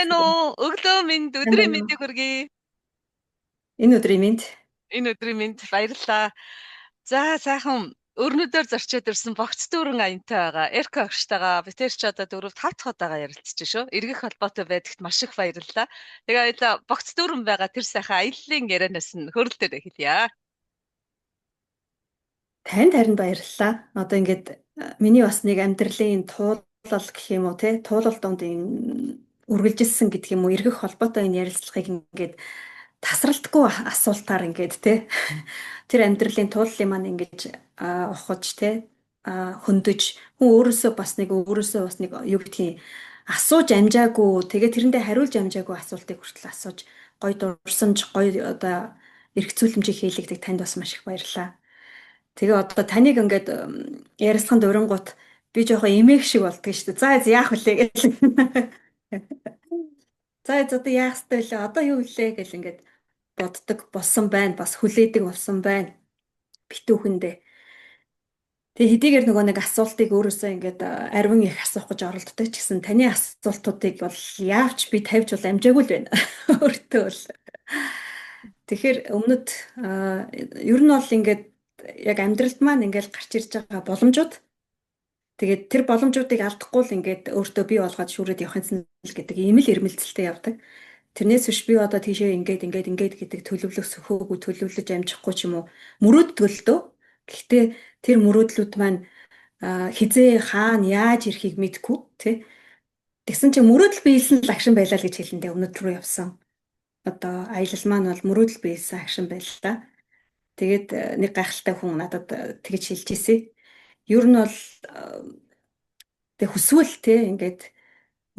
Ano, өглөө минь өдрийн Байна уу? мэндийг хүргэе. Энэ өдрийн мэнд. Энэ өдрийн мэнд баярлалаа. За сайхан өрнөдөр зорчоод ирсэн богц дүүрэн аянтай байгаа. Эрка агштайгаа бид тэр ч одоо 4-5 дахь удаага ярилцчих шүү. Эргэх холбоотой байдагт маш их баярлалаа. Тэгээ баялаа богц дүүрэн байгаа тэр сайхан аяллаа ярианаас нь хөрөлтөөр хэлье. Танд харин баярлалаа. Одоо ингээд миний бас нэг амьдралын туулал гэх юм уу те туулал донд энэ үргэлжилсэн гэдэг юм уу эргэх холбоотой энэ ярилцлагыг ингээд тасралтгүй асуултаар ингээд те тэр амьдралын тууллын маань ингэж ухаж те хөндөж хүн өөрөөсөө бас нэг юу гэдгийг асууж амжаагүй тэгээ тэрэндээ хариулж амжаагүй асуултыг хүртэл асууж гой дурсамж гой одоо эрх зүйлэмжийг хийлэгдэг танд бас маш их баярлалаа. Тэгээ одоо таныг ингээд ярилцсан дурингууд би жоохон эмээх шиг болдго шүү дээ. За яах вүлээ гэл. За одоо яах ёстой вэ? Одоо юу вүлээ гэл ингээд боддог болсон байна. Бас хүлээдэг болсон байна. Битүүхэндээ. Тэгээ хэдийгээр нөгөө нэг асуултыг өөрөөсөө ингээд арвин их асуух гэж оролддог ч гэсэн таны асуултуудыг бол яавч би тавьж бол амжаагүй л байна. Өөртөө бол. Тэгэхээр өмнөд ер нь бол ингээд яг амьдралд маань ингээд гарч ирж байгаа боломжууд тэгээд тэр боломжуудыг алдахгүй л ингээд өөртөө бий болгоод шүүрээд явахын тулд гэдэг ийм л эрмэлзэлтэй явдаг. Тэрнээс биш би одоо тийшээ ингээд гэдэг төлөвлөх сөхөөгүй төлөвлөж амжихгүй ч юм уу мөрөөддөг л дөө. Гэхдээ тэр мөрөөдлүүд маань хизээ хаана яаж ирэхийг мэдэхгүй тий. Тэгсэн чинь мөрөөдөл биелсэн л агшин байлаа л гэж хэлэндээ өмнөд рүү явсан. Одоо аялал маань бол мөрөөдөл биелсэн агшин байлаа. Тэгээд нэг гайхалтай хүн надад тэгж хэлж ирсэн. Ер нь бол тэг хүсвэл те ингээд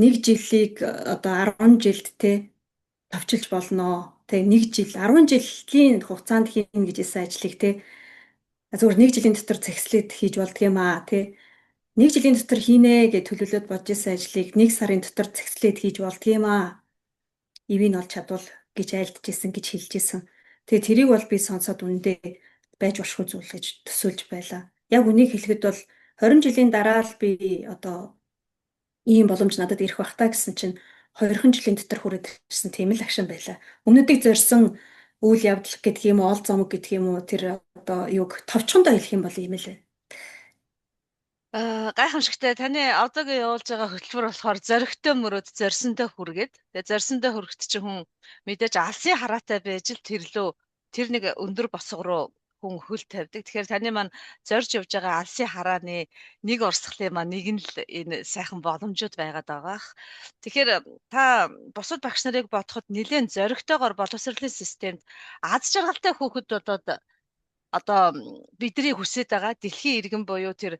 нэг жилийг одоо 10 жилд те товчилж болно. Тэг нэг жил 10 жилийн хугацаанд хийн гэж хэлсэн ажлыг те зөвхөн нэг жилийн дотор зэгслээд хийж болдго юм аа те. Нэг жилийн дотор хийнэ гэж төлөвлөд бодож исэн ажлыг нэг сарын дотор зэгслээд хийж болдго юм аа. Ивийг олж чадвал гэж айлдж исэн гэж хэлж исэн. Тэгээ тэрийг бол би сонсоод үндэ байж болохгүй зүйл гэж төсөөлж байлаа. Яг үнийг хэлэхэд бол 20 жилийн дараа л би одоо ийм боломж надад ирэх бах та гэсэн чинь 2 жилийн дотор хүрээд ирсэн тийм л агшин байлаа. Өмнөдийг зорьсон үйл явдал гэдэг юм уу, ол зомог гэдэг юм уу тэр одоо юуг товчхондоо хэлэх юм бол ийм л байна. Гайхамшигтай таны одоогийн явуулж байгаа хөтөлбөр болохоор зоригтой мөрөөд зорьсонтой хүргээд тэгээ зорьсонтой хүрэхэд чи хүн мэдээж алсын хараатай байж л тэр нэг өндөр босго руу хүн хөл тавьдаг. Тэгэхээр таны маань зорж явж байгаа алсын харааны нэг урсгалын маань нэг нь л энэ сайхан боломжууд байгаад байгаах. Тэгэхээр та бусад багш нарыг бодоход нэлээд зоригтойгоор боловсролын системд аз жаргалтай хүүхэд болоод одоо бидний хүсэж байгаа дэлхийн иргэн буюу тэр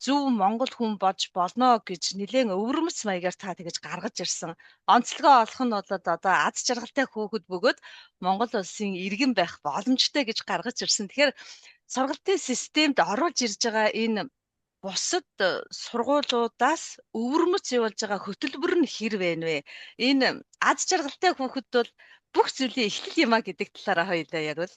зөв Монгол хүн болж болно гэж нэлээд өвөрмөц маягаар та тэгэж гаргаж ирсэн. Онцлогоо олох нь бол одоо аз жаргалтай хүүхэд бөгөөд Монгол улсын иргэн байх боломжтой гэж гаргаж ирсэн. Тэгэхээр сургалтын системд оруулж ирж байгаа энэ бусад сургуулиудаас өвөрмөц явуулж байгаа хөтөлбөр нь хэр вэ нэ? Энэ аз жаргалтай хүүхэд бол бүх зүйлийн эхлэл юм а гэдэг талаараа хоёулаа ярил.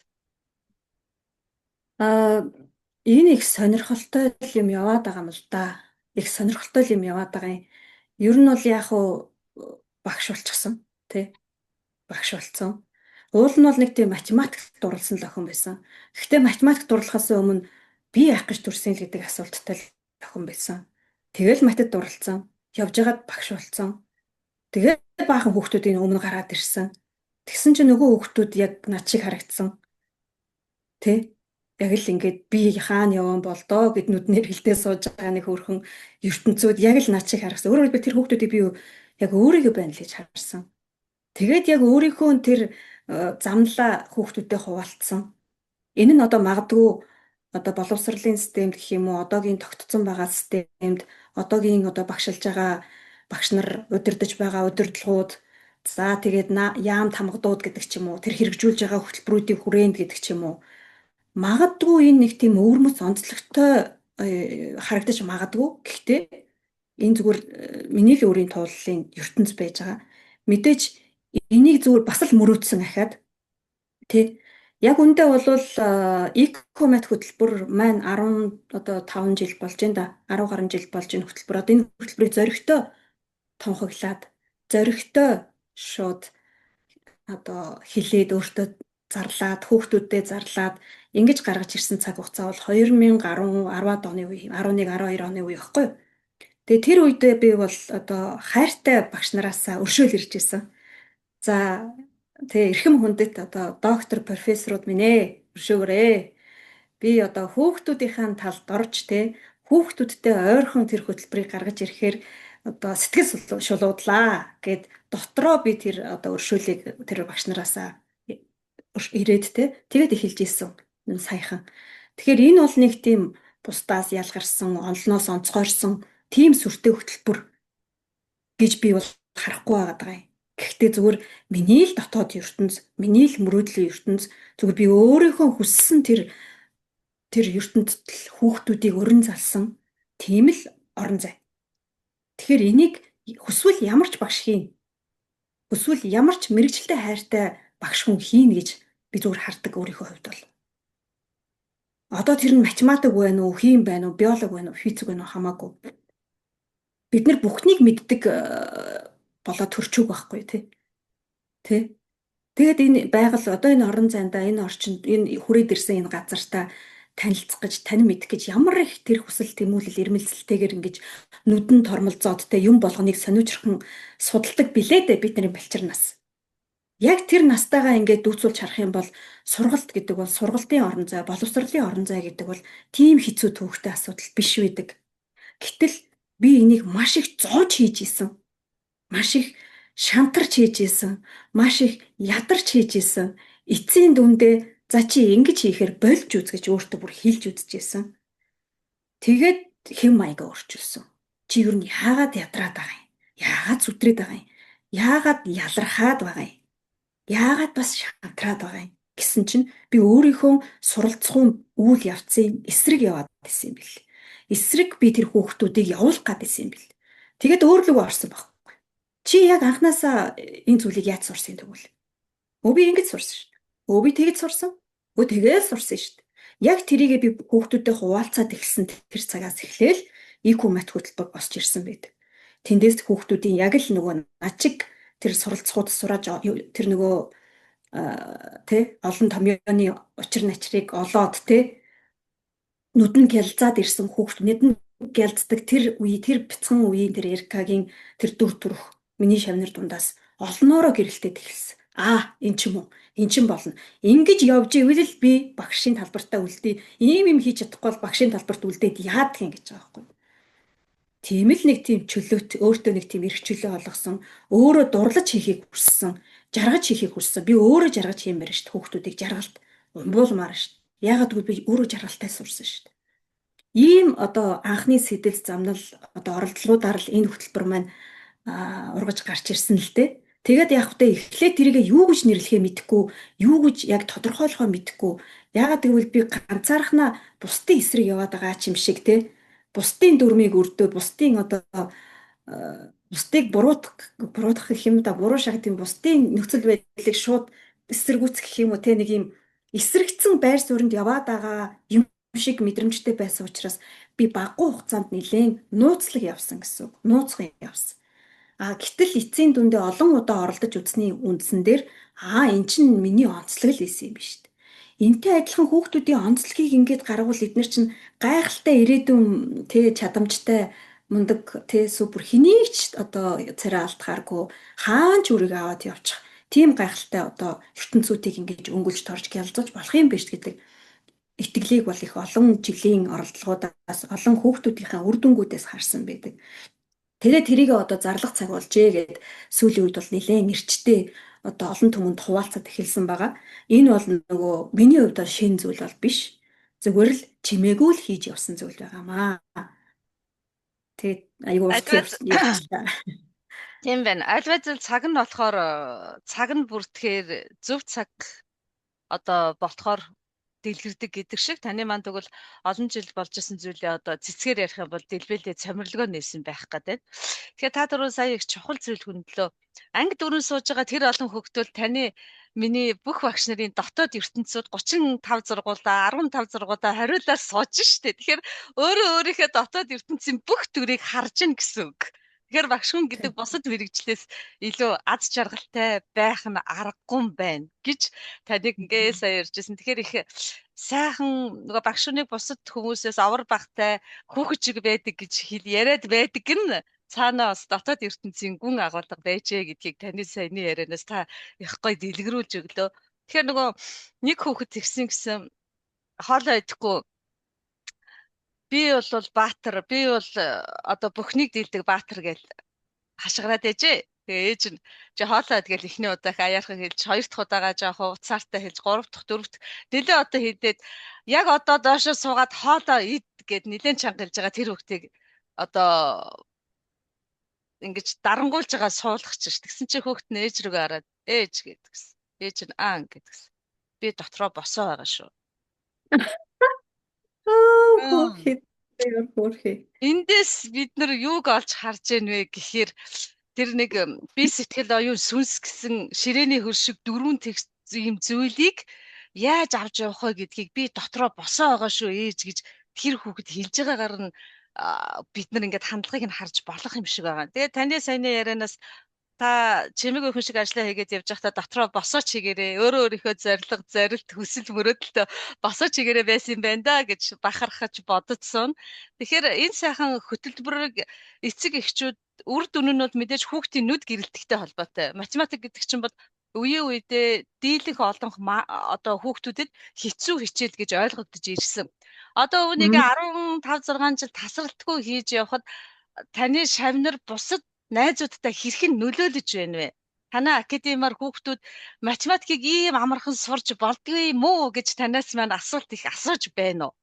Энэ их сонирхолтой юм яваад байгаа юм л да. Их сонирхолтой юм яваад байгаа юм. Ер нь бол яг уу багш болчихсон тий. Багш болсон. Уул нь бол нэг тийм математикт дурлсан л охин байсан. Гэхдээ математик дурлахаас өмнө би яах гэж төрсөн л гэдэг асуулттай л охин байсан. Тэгэл математикт дурлцсан. Явж байгаад багш болсон. Тэгээд баахан хүүхдүүдийн өмнө гараад ирсэн. Тэгсэн чинь нөгөө хүүхдүүд яг над шиг харагдсан. Тэ? Яг л ингээд би хаана явсан болдоо гэд нүднэр хилдээ сууж байгаа нэг хөрхөн ертөнцүүд яг л над шиг харагдсан. Өөрөөр хэлбэл тэр хүүхдүүдийг би яг өөрийгөө байна л гэж харсан. Тэгээд яг өөрийнхөө тэр замлаа хүүхдүүдэд хуваалцсан. Энэ нь одоо магадгүй одоо боловсролын системд гэх юм уу одоогийн тогтцсон байгаа системд одоогийн одоо багшилж байгаа багш нар удирдах байгаа удирдлагууд за тэгээд яам тамгадууд гэдэг ч юм уу тэр хэрэгжүүлж байгаа хөтөлбөрүүдийн хүрээнд гэдэг ч юм уу магадгүй энэ нэг тийм өвөрмөц онцлогтой харагдаж магадгүй гэхдээ энэ зүгээр миний л өөрийн тууллын ертөнц байж байгаа мэдээж энийг зүгээр бас л мөрөөдсөн ахаад тий яг үндэ бол экомат хөтөлбөр маань 10 одоо 5 жил болж байна да 10 гаруй жил болж энэ хөтөлбөр одоо энэ хөтөлбөрийг зоригтой тунхаглаад зоригтой шууд одоо хилээд өөртөө зарлаад хүүхдүүддээ зарлаад ингэж гаргаж ирсэн цаг хугацаа бол 2010-ад оны үе, 11, 12 оны үе байхгүй юу? Тэгээ тэр үедээ би бол одоо хайртай багш нараасаа өршөөл ирж исэн. За тэгээ эрхэм хүндэт одоо доктор, профессоруд минь өршөөгөөрэй. Би одоо хүүхдүүдийн талд орж те хүүхдүүдтэй ойрхон тэр хөтөлбөрийг гаргаж ирэхээр одоо сэтгэл шулуудлаа гэд дотроо би тэр одоо өршөөлийг тэр багш нараасаа ирээд те тэгээд эхэлж исэн саяхан. Тэгэхээр энэ бол нэг тийм бусдаас ялгарсан, онлноос онцгойрсон тийм сүртэй хөтөлбөр гэж би бол харахгүй байгаад байгаа юм. Гэхдээ зүгээр миний л дотоод ертөнц, миний л мөрөөдлийн ертөнц зүгээр би өөрийнхөө хүссэн тэр ертөнцид л хүүхдүүдийг өрн залсан тийм л орон зай. Тэгэхээр энийг хүсвэл ямар ч багш хийн. Хүсвэл ямар ч мэрэгчлээ хайртай багш хүн хийн гэж би зүгээр хардаг өөрийнхөө хувьд бол. Одоо тэр нь математик байна уу, хим байна уу, биологи байна уу, физик байна уу хамаагүй. Бид нар бүхнийг мэддэг болоод төрчөөг байхгүй тий. Тэ? Тэгээд энэ байгаль одоо энэ орон зайдаа энэ орчинд энэ хүрээд ирсэн энэ газартаа танилцах гэж тань мэдэх гэж ямар их тэр хүсэл тэмүүлэл ирмэлцэлтэйгээр ингэж нүдэн тормолзоод те юм болгоныг сониучрхан судалдаг билээ дээ бидний балчирнаас. Яг тэр настайгаа ингээд дүүцүүлж харах юм бол сургалт гэдэг бол сургалтын орон зай, боловсролын орон зай гэдэг бол тийм хэцүү төвөгтэй асуудал биш байдаг. Гэтэл би энийг маш их зоож хийж исэн. Маш их шантарч хийж исэн. Маш их ядарч хийж исэн. Эцсийн дүндээ за чи ингэж хийхээр болж үз гэж өөртөө бүр хэлж үзчихсэн. Тэгээд хэм маягаа өөрчилсөн. Чи юу н яагаад ядраад байгаа юм? Яагаад зүтрээд байгаа юм? Яагаад ялархаад байгаа юм? Яагаад бас шантраад байгаа юм гэсэн чинь би өөрийнхөө суралцсан үйл явцын эсрэг яваад байсан юм бэл. Эсрэг би тэр хүүхдүүдийг явуулах гээд байсан юм бэл. Тэгээд өөрлөгөө орсон байхгүй. Чи яг анханасаа энэ зүйлийг яаж сурсан юм тэгвэл? Өө би ингэж сурсан шүү дээ. Өө би тэгж сурсан. Өө тэгээд сурсан шүү дээ. Яг тэрийгээ би хүүхдүүдтэй хуваалцаад эхэлсэн тэр цагаас эхлээл IQ мат хөтөлбөр босч ирсэн байдаг. Тэндээс хүүхдүүдийн яг л нөгөө начиг тэр суралцахууд сурааж тэр нөгөө тэ олон томьёоны учир начрыг олоод тэ нүдэн гялзаад ирсэн хүүхд нүдэн гялздаг тэр үе тэр бяцхан үеийн тэр Эркагийн тэр дүр төрх миний шавнар дундаас олноороо гэрэлтээд эхэлсэн. Энэ ч юм уу эн чин болно. Ингэж явж ивэл л би багшийн талбартаа үлдээ. Ийм хийж чадахгүй бол багшийн талбарт үлдээд яадаг юм гэж байгаа байхгүй. Тийм л нэг тийм чөлөөт өөртөө нэг тийм эрх чөлөө олгосон, өөрөө дурлаж хийхийг хүссэн, жаргаж хийхийг хүссэн. Би өөрөө жаргаж хиймээр шүү дээ. Хүүхдүүдийг жаргалт умбуулмаар шүү дээ. Яагаад гэвэл би өөрөө жаргалтай сурсан шүү дээ. Ийм одоо анхны сэтэл замнал одоо оролдлогуудаар л энэ хөтөлбөр маань ургаж гарч ирсэн л дээ. Тэгээд яг хөтэ эхлээд тэрийгээ юу гэж нэрлэхээ мэдэхгүй, юу гэж яг тодорхойлохоо мэдэхгүй. Яагаад гэвэл би ганцаархнаа бусдын эсрэг яваад байгаа ч юм шиг те. Бусдын дүрмийг өрдөө, бусдын одоо бусдыг буруутгах гэх юм да, буруу шахах тийм бусдын нөхцөл байдлыг шууд эсэргүүцэх гэх юм уу те нэг юм эсрэгцэн байр сууринд яваад байгаа юм шиг мэдрэмжтэй байсан учраас би багагүй хугацаанд нэлээд нууцлаг явсан гэсэн үг. Нууцхан явсан. Гэтэл эцсийн дүндээ олон удаа оролдож үзсний үндсэн дээр эн чинь миний онцлог л байсан юм биш үү? Энтэй адилхан хүүхдүүдийн онцлогийг ингээд гаргавал эдгээр чинь гайхалтай ирээдүйн тэ чадамжтай мундаг тэ супер хэнийгч одоо царай алдахааргүй хаан ч үрийг аваад явчих. Тийм гайхалтай одоо ертөнцүүдийг ингээд өнгөлж торж гялзуулж болох юм биш гэдэг итгэлийг бол их олон жилийн оролдлогоодаас олон хүүхдүүдийнхээ үр дүнгуудээс харсан байдаг. Тэгээд тэрийг одоо зарлах цаг болжээ гэд сүүлийн үед бол нэлээд нэрчтэй одоо олон түмэнд хуваалцаад эхэлсэн байгаа. Энэ бол нөгөө миний хувьд шинэ зүйл бол биш. Зүгээр л чимээгүй л хийж явсан зүйл байгаамаа. Тэгээд айгүй урт. Тийм байна. Альва зүйл цаг нь болохоор цаг нь бүртгэхээр зөв цаг одоо болохоор дэлгэрдэг гэдэг шиг таны манд тэгвэл олон жил болж исэн зүйлээ одоо цэцгээр ярих юм бол дэлбэлээ цомирлогоо нээсэн байх гэдэг. Тэгэхээр та дөрөв сая их чухал зүйл хөндлөө. Анги дөрөв сууж байгаа тэр олон хөгтөл таны миний бүх багш нарын дотоод ертөнцүүд 35 зургуулаа 15 зургуудаа хариулаад сууж штэ. Тэгэхээр өөрөө өөрийнхөө дотоод ертөнцийн бүх төрийг харж ин гэсэн үг. Тэгэхээр багш хүн гэдэг бусад мэрэгчлээс илүү аз жаргалтай байх нь аргагүй юм байна гэж таныг ингээ сая ярьжсэн. Тэгэхээр их сайхан нөгөө багш хүнийг бусад хүмүүсээс авар багтай хүүхэд шиг байдаг гэж яриад байдаг нь цаанаа бас дотоод ертөнцийн гүн агуулга байжээ гэдгийг таны саяны ярианаас та их гоё дэлгэрүүлж өглөө. Тэгэхээр нөгөө нэг хүүхэд тэгсэн гэсэн хоолоо идэхгүй би бол баатар би бол одоо бүхнийг дийлдэг баатар гэж хашгираад ээжээ. Тэгээ ээж нь чи хоолоо идгээл эхний удаа их аяархан хэлж хоёр дахь удаага жоохон уцаартай хэлж гурав дахь дөрөв дахь нэлээ одоо хийдээд яг одоо доошоо суугаад хоолоо ид гэд нэлээд чанга хэлж байгаа тэр хүүхдийг одоо ингэж дарангуйлж байгаа суулгах чинь тэгсэн чи хүүхд нь ээж рүүгээ хараад ээж гэдгсэн. Ээж нь гэдгсэн. Би дотроо босоо байгаа шүү. Хөөхий. Хөөхий. Эндээс бид нар юуг олж харж ийн вэ гэхээр тэр нэг би сэтгэл оюун сүнс гэсэн ширээний хөршиг дөрвөн ийм зүйлийг яаж авч явах вэ гэдгийг би дотроо босоо байгаа шүү ээж гэж тэр хүүхэд хэлж байгаагаар нь бид нар ингээд хандлагыг нь харж болох юм шиг байгаа. Тэгээд таны саяны ярианаас та чимэг өхөн шиг ажиллаа хийгээд явж байхдаа дотроо босооч хийгээрээ өөрөө өөрийнхөө зорилт хүсэл мөрөөдөлтөө босооч хийгээрээ байсан юм байна да гэж бахархаж бододсон. Тэгэхээр энэ сайхан хөтөлбөрийг эцэг эхчүүд үр дүн нь бол мэдээж хүүхдийн нүд гэрэлтгтэй холбоотой. Математик гэдэг чинь бол үеийн үедээ дийлэнх олон одоо хүүхдүүдэд хэцүү хичээл гэж ойлгогдож ирсэн. Одоо үүнийг 15 6 жил тасралтгүй хийж явхад таны шавнар бусад найзуудтай хэрхэн нөлөөлөж байна вэ? Танай академиар хүүхдүүд математикийг ийм амархан сурж болдгүй юм уу гэж танаас маань асуулт их асууж байна уу?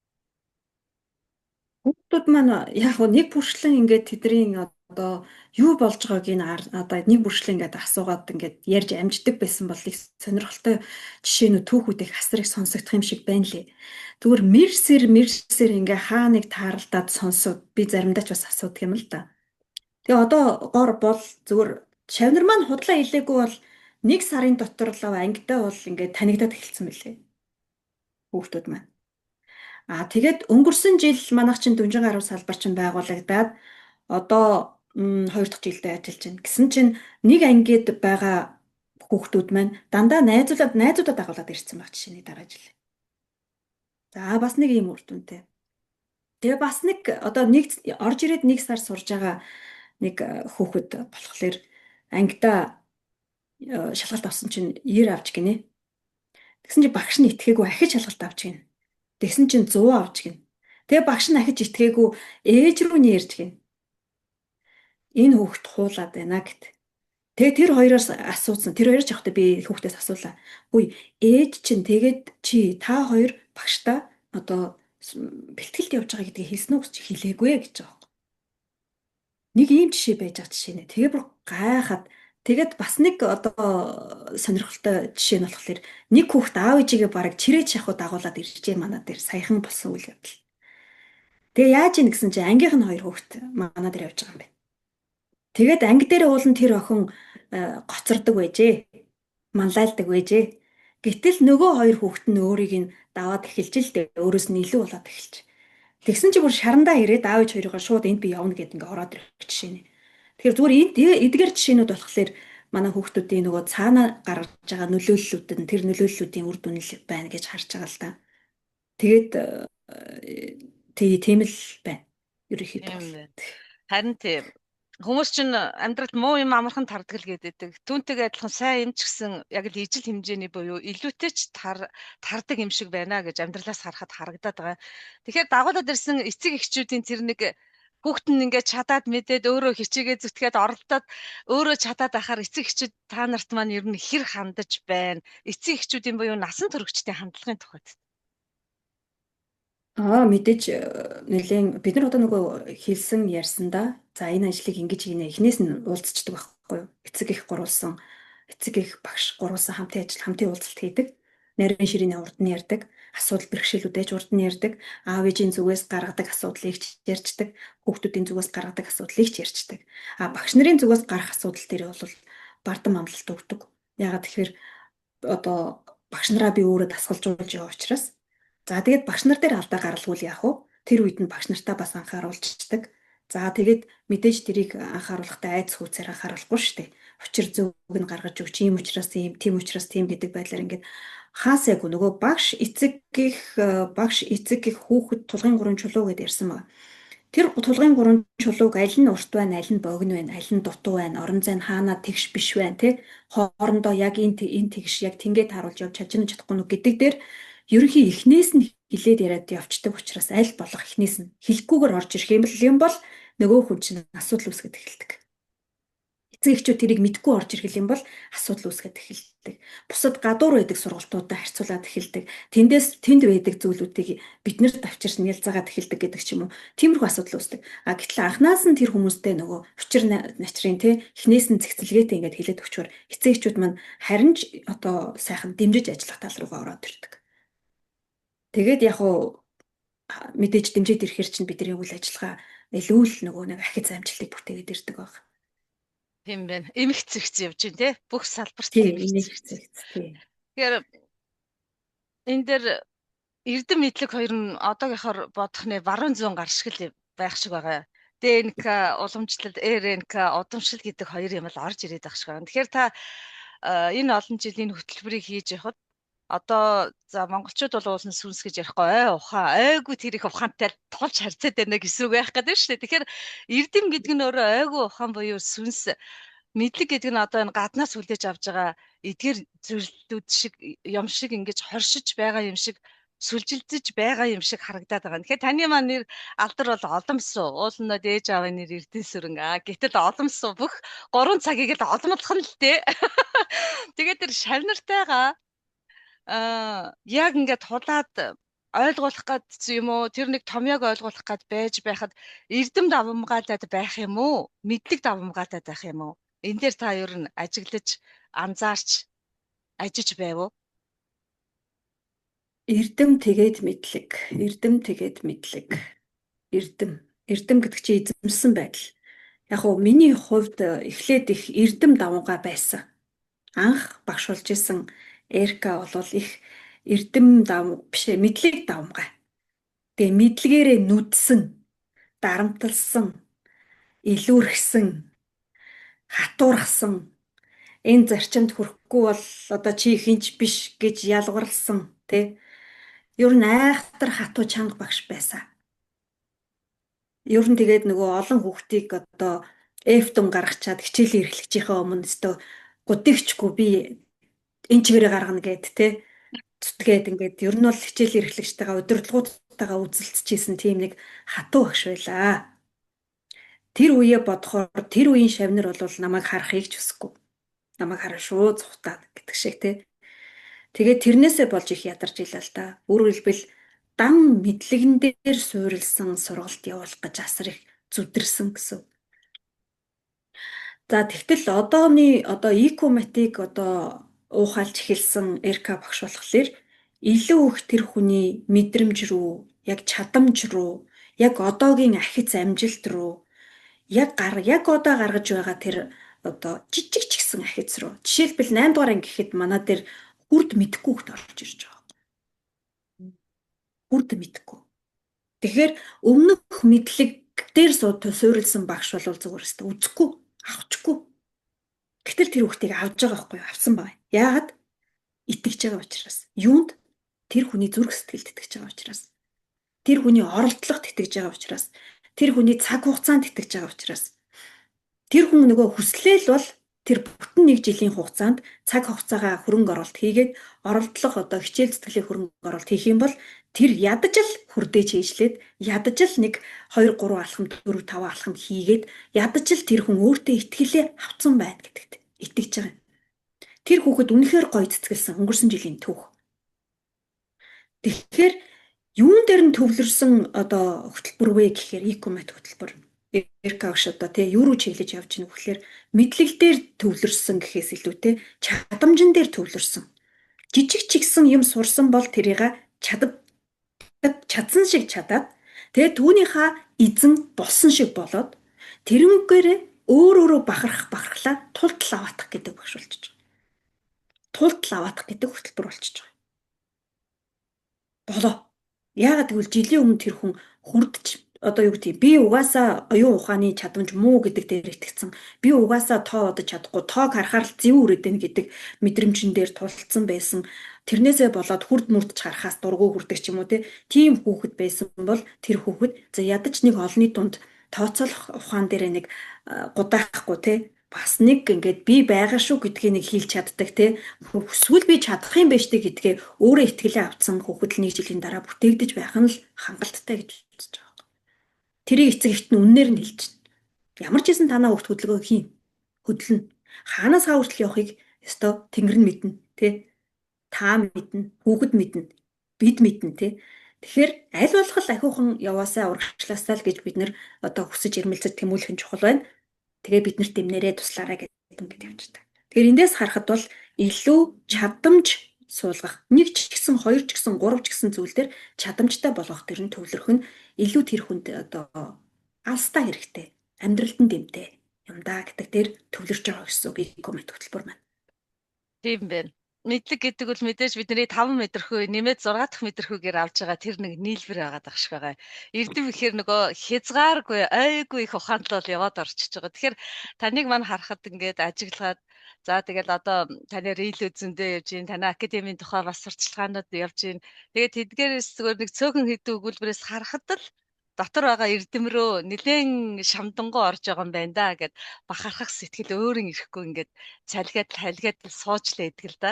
Хүүхдүүд маань яг нэг бүрчлэн ингээд тэдний одоо юу болж байгааг энэ одоо нэг бүрчлэн ингээд асуугаад ингээд ярьж амждаг байсан бол их сонирхолтой жишээнүүд түүхүүдийг асар их сонсогдох юм шиг байна лээ. Зүгээр мэрсэр ингээ хаа нэг тааралдаад сонсоод би заримдаа ч бас асуудаг юм л да. Тэгээ одоо гор бол зүгээр шавнар маань худлаа илээгүй бол нэг сарын дотор л ангидаа бол ингээд танигдаад эхэлсэн мөлий. Хүүхдүүд маань. Тэгээд өнгөрсөн жил манайх чинь Дүнжин гаруй салбар чинь байгуулагдаад одоо 2 дахь жилдээ ажиллаж байна. Гэсэн чинь нэг ангид байгаа хүүхдүүд маань дандаа найзуудаа дагуулад ирсэн баг жишээний дараа жил. За бас нэг юм үр дүнтэй. Тэгээ бас нэг одоо нэг орж ирээд нэг сар сурж байгаа нэг хүүхэд болохоор ангидаа шалгалт авсан чинь 90 авч гинэ. Тэгсэн чинь багш нь итгээгүй ахиж шалгалт авч гинэ. Тэгсэн чинь 100 авч гинэ. Тэгээ багш нь ахиж итгээгүй ээж рүү нэрж гинэ. Энэ хүүхэд хуулаад байна гэт. Тэгээ тэр хоёроос асуусан. Тэр хоёр ч явахдаа би хүүхдээс асуулаа. Үгүй ээж чинь тэгээд чи та хоёр багштай одоо бэлтгэлд явж байгаа гэдгийг хэлсэн үү гэж хэлээгүй гэж байгаа. Нэг ийм жишээ байж байгаа жишээ нэ. Тэгээ бүр гайхаад тэгээд бас нэг одоо сонирхолтой жишээ нь болохоор нэг хүүхэд аав ээжигээ бараг чирээч шахуу дагуулад иржээ манаа дээр саяхан болсон үйл явдал. Тэгээ яаж ийн гэсэн чинь ангийнх нь хоёр хүүхэд манаа дээр явж байгаа юм байна. Тэгээд анги дээр уулын тэр охин гоцордог байжээ. Манлайлдаг байжээ. Гэтэл нөгөө хоёр хүүхэд нь өөрийг нь даваад эхэлж л дээ. Өөрөөс нь илүү болоод эхэлж. Тэгсэн чи бүр шарандаа ирээд аав ээж хоёроо шууд энд би явна гэд ингээ ороод ирэх жишээ нэ. Тэгэхээр зүгээр эдгээр жишээнүүд болохоор манай хүүхдүүдийн нөгөө цаанаа гаргаж байгаа нөлөөллүүд нь тэр нөлөөллүүдийн үр дүн л байна гэж харж байгаа л да. Тэгээд тийм л байна. Ерөнхийдөө. Харин тийм хүмүүс чинь амьдралд муу юм амархан тарддаг л гэдэг. Түүнтэйгээ адилхан сайн юм ч гэсэн яг л ижил хэмжээний буюу илүүтэй ч тардаг юм шиг байна гэж амьдралаас харахад харагдаад байгаа. Тэгэхээр дагуулад ирсэн эцэг эхчүүдийн тэр нэг хүүхэд нь ингээд чадаад мэдээд өөрөө хичээгээ зүтгээд оролдоод өөрөө чадаад ахаар эцэг эхчүүд та нарт маань ер нь хэр хандаж байна? Эцэг эхчүүдийн буюу насан туршидчдын хандлагын тухайд. Мэдээж нэлээд бид нар одоо нөгөө хэлсэн ярьсандаа за энэ ажлыг ингэж хийнэ эхнээс нь уулзчдаг байхгүй юу? Эцэг их гуруулсан, эцэг их багш гуруулсан хамтын уулзалт хийдэг. Нарийн ширээний урд нь ярьдаг, асуудал бэрхшээлүүдэж урд нь ярьдаг, аав ээжийн зүгээс гаргадаг асуудлыг ч ярьждаг, хүүхдүүдийн зүгээс гаргадаг асуудлыг ч ярьждаг. Багш нарын зүгээс гарах асуудал дээр бол бардам амлалт өгдөг. Ягаад тэгэхээр одоо багш нараа би өөрөө дасгалжуулж байгаа учраас за тэгээд багш нар дээр алдаа гаралгүй яах вэ? Тэр үед нь багш нартаа бас анхааруулждаг. За тэгээд мэдээж тэрийг анхааруулахдаа айц хүүцээр анхааруулахгүй шүү дээ. Учир зөвг нь гаргаж өгч ийм учраас ийм, тийм учраас тийм гэдэг байдлаар ингээд хаасайг нөгөө багш эцэг гих хүүхэд тулгын гурван чулуу гэдээ ярьсан байна. Тэр тулгын гурван чулууг аль нь урт байна, аль нь богино байна, аль нь дутуу байна, орон зай нь хаанаа тэгш биш байна, тэ хоорондоо яг энэ тэгш яг тэнгээ тааруулж явж чадчих чадахгүй нүг гэдэг дээр ерөнхий эхнээс нь хилээд яриад явцдаг учраас аль болох эхнээс нь хэлэхгүйгээр орж ирэх юм бол нөгөө хүн чинь асуудал үүсгэж эхэлдэг. Эцэг эхчүүд тэрийг мэдгүй орж ирэх юм бол асуудал үүсгэж эхэлдэг. Бусад гадуур байдаг сургалтуудаа харьцуулаад эхэлдэг. Тэнд байдаг зүйлүүдийг биднэрт авчирч нялзаагаад эхэлдэг гэдэг ч юм уу. Тиймэрхүү асуудал үүсдэг. Гэтэл анханаас нь тэр хүмүүстэй нөгөө учир начрын те эхнээс нь зэгцэлгээтэй ингээд хэлээд өгчөөр эцэг эхчүүд маань харин ч одоо сайхан дэмжиж ажиллах тал руугаа ороод ирдэг. Тэгээд яг уу мэдээж дэмжиж ирэхээр чинь бидний үйл ажиллагаа илүү л нөгөө нэг ахиц амжилтыг бүтээгээд ирдэг баг. Тийм байна. Эмх зэгц явж байна те. Бүх салбарт Тийм, эмх зэгц. Тэгэхээр энэ дээр эрдэм мэдлэг хоёр нь одоогийнхоор бодохны баруун зүүн гар шиг л байх шиг байгаа. ДНК уламжлал, РНК удамшил гэдэг хоёр юм л орж ирээд байх шиг байна. Тэгэхээр та энэ олон жилийн хөтөлбөрийг хийж явахад одоо за монголчууд бол уулын сүнс гэж ярихгүй ухаа айгу тэр их ухаантай тулж харьцаад байна гэсэн үг байх гэдэг шүү дээ. Тэгэхээр эрдэм гэдэг нь өөрөө айгу ухаан буюу сүнс, мэдлэг гэдэг нь одоо энэ гаднаас хүлээж авж байгаа эдгээр зүйлүүд шиг юм шиг ингэж хоршиж байгаа юм шиг сүлжилдэж байгаа юм шиг харагдаад байгаа. Тэгэхээр таны маань нэр алдар бол оломсуу. Уулнаа дээж аавын нэр эрдэнэ сүрэн. Гэтэл оломсуу бүх 3 цагийг л олмодлох нь л дээ. Тэгээд тэр шавнартайгаа яг ингээд хулаад ойлгуулах гад юм уу? Тэр нэг томьёог ойлгуулах гад байж байхад эрдэм давмгаалаад байх юм уу? Мэдлэг давмгаалаад байх юм уу? Энэ дээр та ер нь ажиглаж, анзаарч ажиж байв уу? Эрдэм тэгээд мэдлэг. Эрдэм гэдэг чинь эзэмсэн байдал. Яг уу миний хувьд эхлээд их эрдэм давмгай байсан. Анх багш болж исэн Эрка бол их мэдлэг давмгай. Тэгээ мэдлэгээрээ нүдсэн, дарамтлсан, илүүрхсэн, хатуурхсан. Энэ зарчимд хүрэхгүй бол одоо чи хинч биш гэж ялгарлсан тий. Ер нь айхтар хатуу чанга багш байсан. Ер нь тэгээд нөгөө олон хүүхдийг одоо эфтэн гаргачаад хичээлээ эрхлэхжийнхээ өмнө өстө гудигчгүй би энэ чигээрээ гаргана гэд те зүтгээд ингээд ер нь бол хичээлээ эрхлэгчтэйгээ удирдлагуудтайгаа үзэлцэжсэн тийм нэг хатуу багш байлаа. Тэр үеэ бодохоор тэр үеийн шавнар бол намайг харахыг ч хүсэхгүй. Намайг хараа шууд зүхтаад гэдэг шиг те. Тэгээд тэрнээсээ болж их ядарч илаа л да. Өөрөөр хэлбэл дан мэдлэгэн дээр суурилсан сургалт явуулах гэж асар их зүдэрсэн гэсэн. За тэгтэл одоо икоматик одоо уухайлж эхэлсэн РК багш болохоор илүү их тэр хүний мэдрэмж рүү, яг чадамж руу, яг одоогийн ахиц амжилт руу, яг одоо гаргаж байгаа тэр одоо жижиг ч гэсэн ахиц руу. Жишээлбэл 8 дугаар анги гэхэд манай дээр хүрд мэдэхгүй хөлт орж ирж байгаа. Хүрд мэдэхгүй. Тэгэхээр өмнөх мэдлэг дээр суурилсан багш бол зүгээр өстө үзэхгүй, авчихгүй. Гэтэл тэр хүүхдийг авж байгаа байхгүй авсан байна. Яагаад? Итгэж байгаа учраас. Юунд? Тэр хүний зүрх сэтгэлд итгэж байгаа учраас. Тэр хүний оролдлогот итгэж байгаа учраас. Тэр хүний цаг хугацаанд итгэж байгаа учраас. Тэр хүн нөгөө хүслээл бол тэр бүтэн 1 жилийн хугацаанд цаг хугацаагаа хөрөнгө оруулалт хийгээд оролдлого одоо хичээл зүтгэлээ хөрөнгө оруулалт хийх юм бол тэр ядаж л хүрдээж хийжлээд ядаж л 1 2 3 алхам 4 5 алхам хийгээд ядаж л тэр хүн өөртөө итгэлээ авцсан байна гэдэгт итгэж байгаа юм. Тэр хүүхэд үнэхээр гоё цэцгэлсэн өнгөрсөн жилийн түүх. Тэгэхээр юун дээр нь төвлөрсөн одоо хөтөлбөр вэ гэхээр икомат хөтөлбөр. РК багш одоо тий юу руу чиглэж явж гэнэ гэхээр мэдлэг дээр төвлөрсөн гэхээс илүү тий чадамжин дээр төвлөрсөн. Жижиг ч ихсэн юм сурсан бол тэрийг чадсан шиг чадаад тэгээ түүнийхээ эзэн болсон шиг болоод тэрнгээр өөрөөрөө бахархлаа тултал аваадах гэдэг багш болчихж байгаа. Тултал аваадах гэдэг хөтөлбөр болчихж байгаа. Болоо. Яагаад гэвэл жилийн өмнө тэр хүн хүрдэж одоо юу гэдэг би угаасаа оюун ухааны чадамж муу гэдэг дээр итгэцэн би угаасаа тоо одож чадахгүй тоог харахаар л зэв үрээд байна гэдэг мэдрэмжэн дээр тулцсан байсан. Тэрнээсээ болоод хурд мурдч харахаас дургу хүрдэг ч юм уу тийм хүүхэд байсан бол тэр хүүхэд за ядаж нэг олонний дунд тооцоолох ухаан дээр нэг гудаахгүй те бас нэг ингээд би байгаа шүү гэдгийг нэг хэлж чаддаг те эсвэл би чадах юм байна штэ гэдгээ өөрөө итгэлээ авцсан хүүхэд л нэг жилийн дараа бүтээгдэж байх нь л хангалттай гэж үзэж байгаа. Тэрийг эцэг эхт нь үннээр нь хэлж байна. Ямар ч хэсэн танаа хүүхд хөдөлгөөн хийн. Хөдлөн. Хаанаас хаа хүртэл явахыг ёстой тэнгэр нь мэднэ те та мэднэ, хүүхэд мэднэ, бид мэднэ тий. Тэгэхээр аль болох ахиухан яваасаа урагшлаасаа л гэж бид нэр одоо хүсэж ирмэлцэж тэмүүлэх нь чухал байна. Тэгээ бид нарт дэмнэрээ туслаарай гэдэг ингэж явчихдаг. Тэгэхээр эндээс харахад бол илүү чадамж суулгах нэг ч гэсэн хоёр ч гэсэн гурав ч гэсэн зүйл дээр чадамжтай болгох тэр нь төвлөрөх нь илүү тэр хүнд одоо алстаа хэрэгтэй амьдралд нь дэмтэй юм да гэдэг дээр төвлөрч байгаа гэсэн үг коммент хөтөлбөр маань. Тийм байна. Мэдлэг гэдэг бол мэдээж бидний 5 мэдрэхүй нэмээд 6 дахь мэдрэхүйгээр авж байгаа тэр нэг нийлбэр байгаад ах шиг байгаа. Эрдэм ихээр нөгөө хязгааргүй айгүй их ухаанд л яваад орчиж байгаа. Тэгэхээр таныг мань харахад ингээд ажиглаад за тэгэл одоо таны рил үзэндээ явж гин таны академийн тухай бас сурталчилгаанууд явж гин. Тэгээд тэдгээрээс зүгээр нэг цөөхөн хэдэн өгүүлбэрээс харахад л дотор байгаа эрдэм рүү нэлээд шамдангуу орж байгаа юм байна да гэд бахархах сэтгэл өөрийн ирэхгүй ингээд цалигаад халигаад сууж л байдаг л да.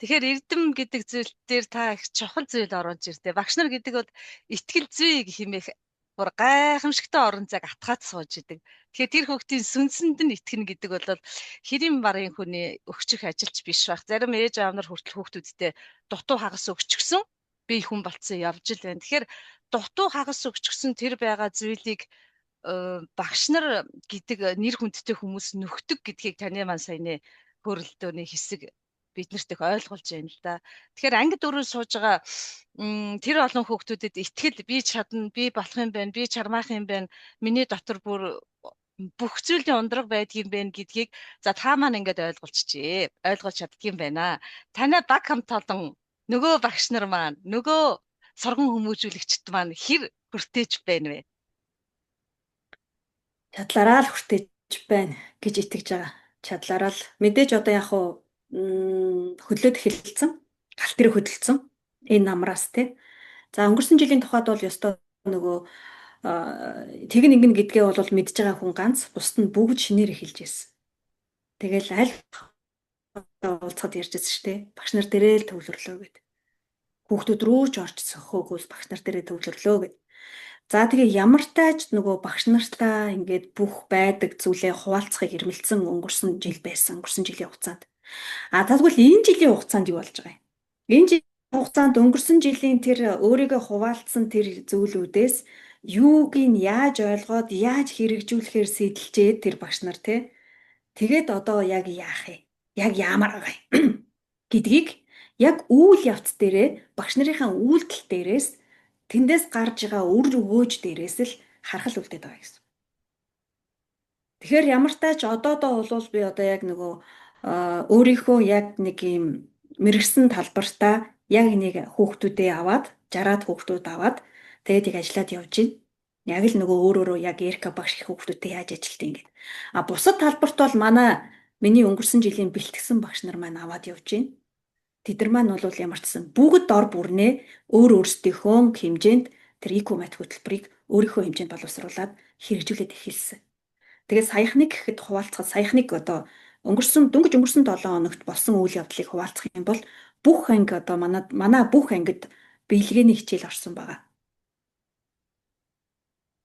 Тэгэхээр эрдэм гэдэг зүйл дээр та их чухал зүйл оруулж ирдэ. Багш нар гэдэг бол итгэл зүй хэмээх бүр гайхамшигтай орон зайг атгаад сууж идэг. Тэгэхээр тэр хүүхдийн сүнсэнд нь итгэнэ гэдэг бол хэрийн барын хүний өгчих ажилч биш байх. Зарим ээж аав нар хүртэл хүүхдүүдтэй дутуу хагас өгчихсөн би хүн болцсон явж л байна. Тэгэхээр дутуу хагас өгчихсөн тэр байгаа зүйлийг багш нар гэдэг нэр хүндтэй хүмүүс нөхдөг гэдгийг таны маань саяны хөрөлдөөний хэсэг биднэрт их ойлгуулж байна л да. Тэгэхээр анги дөрөв сууж байгаа тэр олон хүүхдүүдэд итгэл би чадна, би болох юм байна, би чармаах юм байна. Миний дотор бүр бүх зүйлийн ундраг байдгийн байна гэдгийг за та маань ингээд ойлгуулчихжээ. Ойлгуулж чаддгийм байна. Танай баг хамт олон нөгөө багш нар маань нөгөө соргон хүмүүжүүлэгчд маань хэр хүртээж байна вэ? Чадлаараа л хүртээж байна гэж итгэж байгаа. Чадлаараа л мэдээж одоо яг хуу хөдлөөд эхэлсэн. Галт тэрэг хөдөлсөн. Энэ намраас тий. За өнгөрсөн жилийн тухайд бол ёстой нөгөө тэгн ингэн гэдгээ бол мэдж байгаа хүн ганц бусд нь бүгд шинээр эхэлж байсан. Тэгэл аль уулзахад ярьжсэн шүү дээ. Багш нар дээрээ л төвлөрлөө гэд. Хүүхдүүд рүү ч орч сөхөөгөөс багш нар дээрээ төвлөрлөө гэд. За тэгээ ямар тааж нөгөө багш нартаа ингээд бүх байдаг зүйлээ хуваалцахыг эрмэлзэн өнгөрсөн жил байсан. Өнгөрсөн жилийн хугацаанд. Тэгвэл энэ жилийн хугацаанд юу болж байгаа юм? Энэ жилийн хугацаанд өнгөрсөн жилийн тэр өөрийгөө хуваалцсан тэр зүйлүүдээс юуг нь яаж ойлгоод яаж хэрэгжүүлэхээр сэдэлжээ тэр багш нар те. Тэгээд одоо яг яах юм? Яг яамаар байгаа юм гэдгийг яг үйл явц дээрээ багш нарын үйлдэл дээрээс тэндээс гарч байгаа үр өгөөж дээрээс л харах л үлдээд байгаа гэсэн. Тэгэхээр ямар тач одоодоо бол би одоо яг нөгөө өөрийнхөө яг нэг юм мэрэгсэн талбартаа яг нэг хүүхдүүдээ аваад, жараад хүүхдүүд аваад тэгээд яг ажиллаад явж байна. Яг л нөгөө өөрөөрөө яг Эрка багш их хүүхдүүдтэй яаж ажилтیں۔ Ингээд. Бусад талбарт бол миний өнгөрсөн жилийн бэлтгэсэн багш нар маань аваад явж байна. Тэд нар маань бол ямар ч сан бүгд дор бүрнээ өөрсдийнхөө хэмжээнд тэр икомат хөтөлбөрийг өөрийнхөө хэмжээнд боловсруулад хэрэгжүүлээд эхэлсэн. Тэгээд саяхныг гэхэд хуваалцахад саяхныг одоо дөнгөж өнгөрсөн 7 хоногт болсон үйл явдлыг хуваалцах юм бол бүх анги одоо манай бүх ангид биелгээний хичээл орсон байгаа.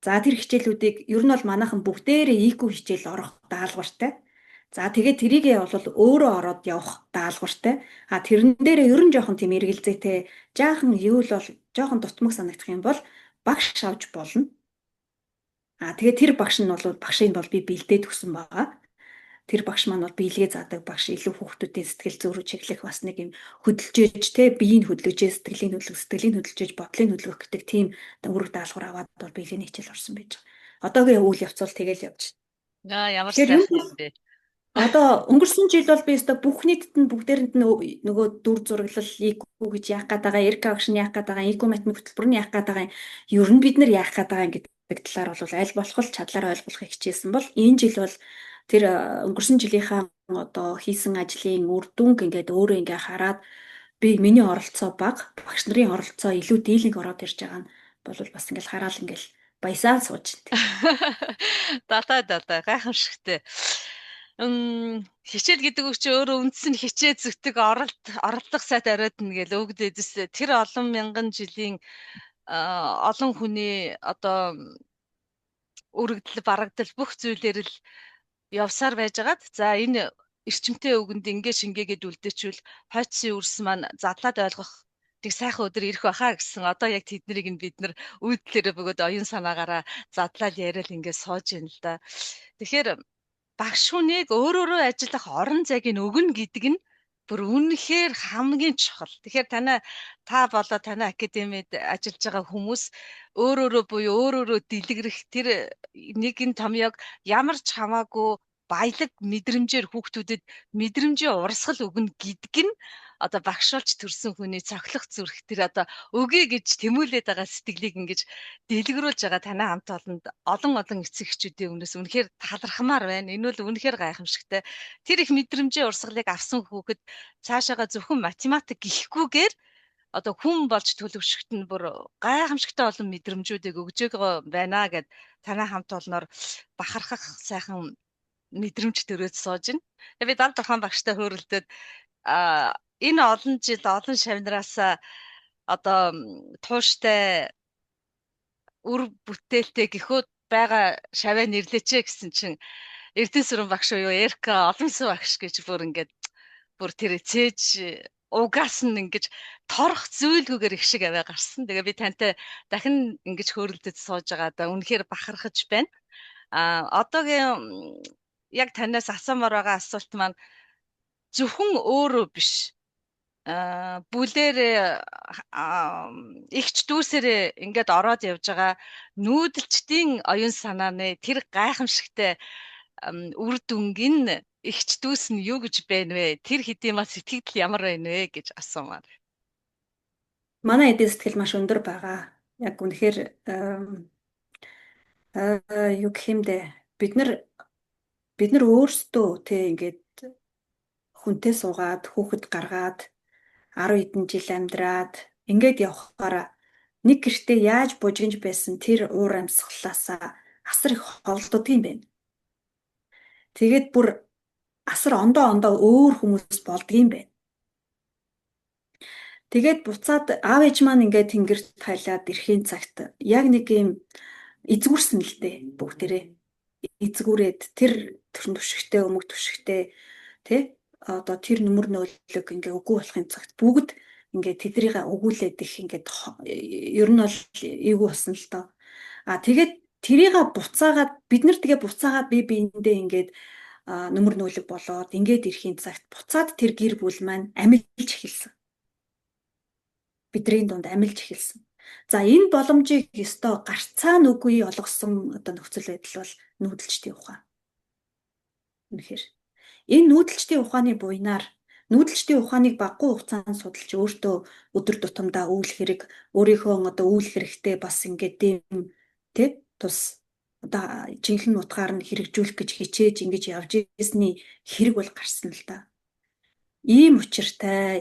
За тэр хичээлүүдийг ер нь бол манайхан бүгдээрээ ИК хичээл орох даалгавартай. За тэгээд тэрийгээ бол өөрөө ороод явах даалгавартай. Тэрэн дээрээ ер нь жоохон тийм эргэлзээтэй, жаахан юу л бол жоохон дутмаг санагдах юм бол багш авч болно. Тэгээд тэр багш нь бол багшийг бол би бэлдээд өгсөн байгаа. Тэр багш маань бол биелгээ заадаг багш, илүү хүүхдүүдийн сэтгэл зүйрүү чиглэх бас нэг юм хөдөлж те биеийг хөдөлгөж, сэтгэлийн хөдөлгөж, бодлыг хөдөлгөх гэдэг тийм үүрэг даалгавар аваад бол биелгээний хичээл орсон байж байгаа. Одоогийн үйл явц бол тэгэл явж байна. Ямар сайхан юм бэ? Одоо өнгөрсөн жил бол би өстө бүх нийтэд нь бүгдээрэнд нь нөгөө дүр зураглал ИК гэж яах гээд байгаа, Эрка багш нь яах гээд байгаа, ИК математик хөтөлбөр нь яах гээд байгаа, ер нь бид нар яах гээд байгаа гэдэг талаар бол аль болох л чадлаараа ойлгохыг хичээсэн бол энэ жил бол тэр өнгөрсөн жилийнхаа одоо хийсэн ажлын үр дүнг ингээд өөрөө ингээд хараад би миний оролцоо бага, багш нарын оролцоо илүү дийлэнх ороод ирж байгаа нь бол бас ингээд хараад ингээд баясаа сууж байна. Дадаа гайхамшигтай. Хичээл гэдэг үг чи өөрөө үндсэн хичээ зүтг оролдох сайт ариутна гэж өгдөөдөөс тэр олон мянган жилийн олон хүний одоо үрэгдэл барагдал бүх зүйлээр л явсаар байжгаад за энэ эрчимтэй үгэнд ингээ шингээгээд үлдээчвэл хойцсон үрс маань задлаад ойлгох тэг сайхан өдөр ирэх байхаа гэсэн одоо яг тэднийг нь бид нар үйлдэлээрээ бөгөөд оюун санаагаараа задлал яриад ингээ сууж ийн л да. Тэгэхээр багш хүнийг өөрөөрөө ажиллах орон зайг нь өгнө гэдэг нь бүр үнэхээр хамгийн чухал. Тэгэхээр та болоо танай академид ажиллаж байгаа хүмүүс өөрөөрөө буюу өөрөөрөө дэлгэрэх тэр нэгэн томьёог ямар ч хамаагүй баялаг мэдрэмжээр хүүхдүүдэд мэдрэмжийн урсгал өгнө гэдэг нь одоо багшуулж төрсэн хүний цохилох зүрх тэр одоо өгье гэж тэмүүлээд байгаа сэтгэлийг ингэж дэлгэрүүлж байгаа танай хамт олонд олон эцэг эхчүүдийн өмнөөс үнэхээр талархмаар байна. Энэ бол үнэхээр гайхамшигтай. Тэр их мэдрэмжийн урсгалыг авсан хүүхэд цаашаага зөвхөн математик гихгүйгээр одоо хүн болж төлөвшөлт нь бүр гайхамшигтай олон мэдрэмжүүдийг өгж байгаа байна гэд танай хамт олноор бахархах сайхан мэдрэмж төрөөд сууж байна. Тэгээ би Далд ухаан багштай хөрөлдөд энэ олон жил олон шавнараас одоо тууштай үр бүтээлтэй гэхүүд байгаа шаваа нэрлэчээ гэсэн чинь Эрдэнэсүрэн багш уу Эрка Олонсуу багш гэж бүр тэр цээж угаас нь ингэж торох зүйлгүйгээр их шиг аваа гарсан. Тэгээ би тантай дахин ингэж хөрөлдөд сууж байгаа да үнэхээр бахархаж байна. Одоогийн яг танаас асуумаар байгаа асуулт маань зөвхөн өөрөө биш. Бүлээр ихч дүүсээрээ ингээд ороод явж байгаа нүүдэлчдийн оюун санааны тэр гайхамшигтай үр дүнг нь ихч дүүс нь юу гэж байна вэ? Тэр хэдийн мас сэтгэл ямар байна вэ гэж асуумаар. Манай эдийн сэтгэл маш өндөр байгаа. Яг үнэхээр юу гэх юм бэ? Бид нар өөрсдөө тэг ингээд хүнтэй суугаад хүүхэд гаргаад 10 хэдэн жил амьдраад ингээд явхаараа нэг гэртээ яаж бужигж байсан тэр уур амьсгалаасаа асар их холддог юм байна. Тэгээд бүр асар ондоо өөр хүмүүс болдгийм байна. Тэгээд буцаад аав ээж маань ингээд тэнгэрт хайлаад ирэхийн цагт яг нэг юм эзгүрсэн л дээ бүгдээрээ. Эзгүрээд тэр төрн түшигтэй өмг түшигтэй тий одоо тэр нүмер нөөлөг ингээ үгүй болохын цагт бүгд ингээ тэдрийг өгүүлээд их ингээ ер нь бол эйгүү болсон л доо. Тэгээд тэрийг буцаагаад бид нар тэгээ буцаагаад бие биендээ ингээд нүмер нөөлөг болоод ингээд ирэхийн цагт буцаад тэр гэр бүл маань амилж эхэлсэн. Бидний дунд амилж эхэлсэн. За энэ боломжийг ёстой гарцаан үгүй олгосон одоо нөхцөл байдал бол нүүдэлчдийн ухаан. Үнэхээр энэ нүүдэлчдийн ухааны буйнаар нүүдэлчдийн ухааныг багагүй хугацаанд судалж өөртөө өдөр тутамдаа үйл хэрэг өөрийнхөө одоо үйл хэрэгтэй бас ингээд дэм тий тус одоо жинхэнэ утгаар нь хэрэгжүүлэх гэж хичээж ингэж явж ирсний хэрэг бол гарсан л да. Ийм учиртай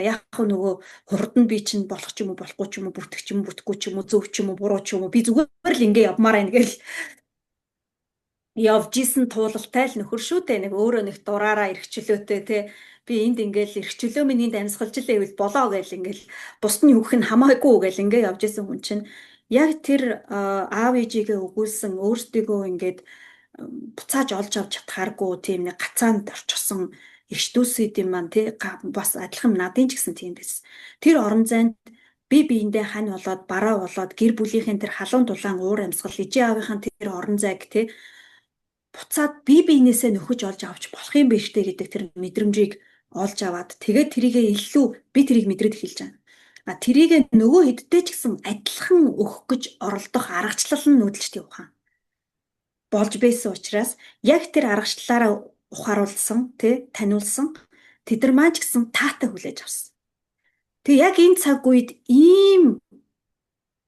яг нөгөө хурд нь би чинь болох ч юм уу болохгүй ч юм уу бүртгэх ч юм уу бүтэхгүй ч юм уу зөв ч юм уу буруу ч юм уу би зүгээр л ингэ явмаар байна гэл явж исэн туулалтай л нөхөр шүү дээ. Нэг өөрөө нэг дураараа эргчлөөтэй те би энд ингээл эргчлөө минь энд амьсгалж л байвал болоо гэл ингээл бусд нь юух нь хамаагүй гэл ингээ явж исэн хүн чинь яг тэр аав ээжигээ өгүүлсэн өөрсдийгөө ингээд буцааж олж авч чадхааргүй тийм нэг гацаанд орчихсон эрч дүүсүүдийн маань тий бас адилхан надын ч гэсэн тийм байсан. Тэр орон зайд би биендээ хань болоод бараа болоод гэр бүлийнхэн тэр халуун дулаан уур амьсгал ижээ аавынхаа тэр орон зайг тий буцаад би биенээсээ нөхөж олж авч болох юм биш үү гэдэг тэр мэдрэмжийг олж аваад тэгээд тэрийгээ илүү би тэрийг мэдрээд эхэлж байна. Тэрийгээ нөгөө хэдтэй ч гэсэн адилхан өгөх гэж оролдох аргачлал нь нүүдэлчдийн ухаан болж байсан учраас яг тэр аргачлалаараа ухааруулсан тий таниулсан тэд нар маань ч гэсэн таатай хүлээж авсан. Тэг яг энэ цаг үед ийм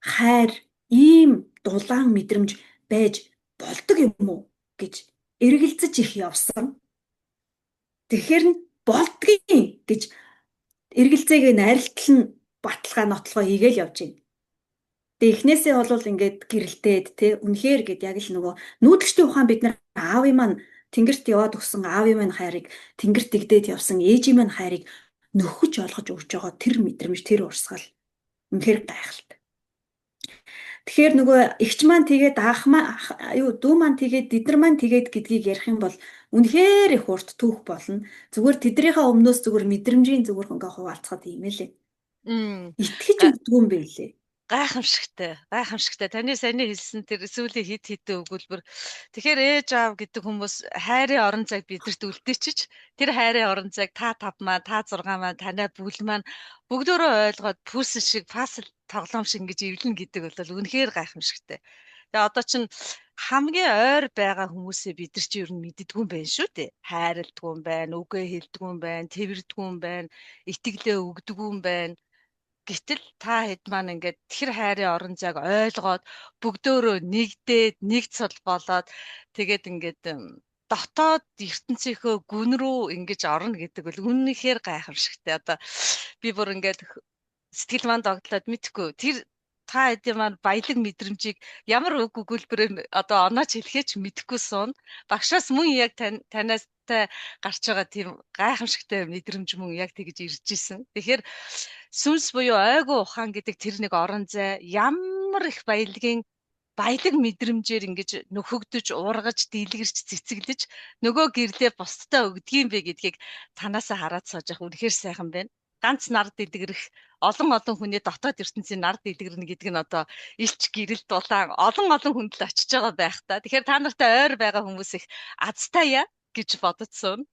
хайр ийм дулаан мэдрэмж байж болдог юм уу гэж эргэлзэж их явсан. Тэгэхээр нь болдгийн гэж эргэлзээгээ нарилтал нь баталгаа нотлогоо хийгээл явж байна. Тэгээ эхнээсээ бол ингээд гэрэлтээд те үнэхээр гэд яг л нөгөө нүүдэлчдийн ухаан бид нар аавын маань тэнгэрт яваад өгсөн аавын маань хайрыг тэнгэрт игдээд явсан ээжийн маань хайрыг нөхөж олгож өгч байгаа тэр мэдрэмж тэр урсгал үнэхээр гайхалтай. Тэгэхээр нөгөө эгч маань тэгээд ах маань юу дүү маань тэгээд эднэр маань тэгээд гэдгийг ярих юм бол үнэхээр их урт түүх болно. Зүгээр тэднийхээ өмнөөс зүгээр мэдрэмжийн зүгээр хөнгө хуваалцахад юм ээ лээ. Итгэж өгдөг юм бэ лээ. Гайхамшигтай. Таны саяны хэлсэн тэр сүүлийн хит хитэн өгүүлбэр. Тэгэхээр ээж аав гэдэг хүмүүс хайрын орон зайг бидэрт үлдээчиж тэр хайрын орон зайг та 5 маань, та 6 маань, танай бүл маань бүгдөө ойлгоод пүүсэн шиг пазл тоглоом шиг ингэж эвлэн гэдэг бол үнэхээр гайхамшигтай. Тэгээ одоо чинь хамгийн ойр байгаа хүмүүсээ бид нар чи ер нь мэддэггүй юм байна шүү дээ. Хайрладгүй юм байна, үгээ хэлдэггүй юм байна, тэрвэрдэггүй юм байна, итгэлээ өгдөггүй юм байна. Гэтэл та хэд маань ингээд тэр хайрын орон зайг ойлгоод бүгдөөрөө нэгдээд нэг цол болоод тэгээд ингээд дотоод ертөнцийнхөө гүн рүү ингэж орно гэдэг бол үнэнхээр гайхамшигтай. Одоо би бүр ингээд сэтгэл маань догтлоод мэдхгүй тэр та хэдийн маань баялаг мэдрэмжийг ямар үг өгүүлбэрээр одоо онооч хэлхээч мэдэхгүй суун. Багшаас мөн яг танаас гарч байгаа тийм гайхамшигтай мэдрэмж мөн яг тэгж ирж исэн. Тэгэхээр сүнс буюу ойгоо ухаан гэдэг тэр нэг орон зай ямар их баялаг мэдрэмжээр ингэж нөхөгдөж, уургаж, дийлгэрч, цэцэглэж нөгөө гэрлээ бусдаа өгдгийм бэ гэдгийг танаасаа хараад сууж явах үнэхээр сайхан байна. Ганц нар дэлгэрэх олон хүний дотоод ертөнцийн нар дэлгэрнэ гэдэг нь одоо илч гэрэл дулаан олон хүнд л очиж байгаа байх та. Тэгэхээр та нартай ойр байгаа хүмүүс их азтай яа гэж бодсон.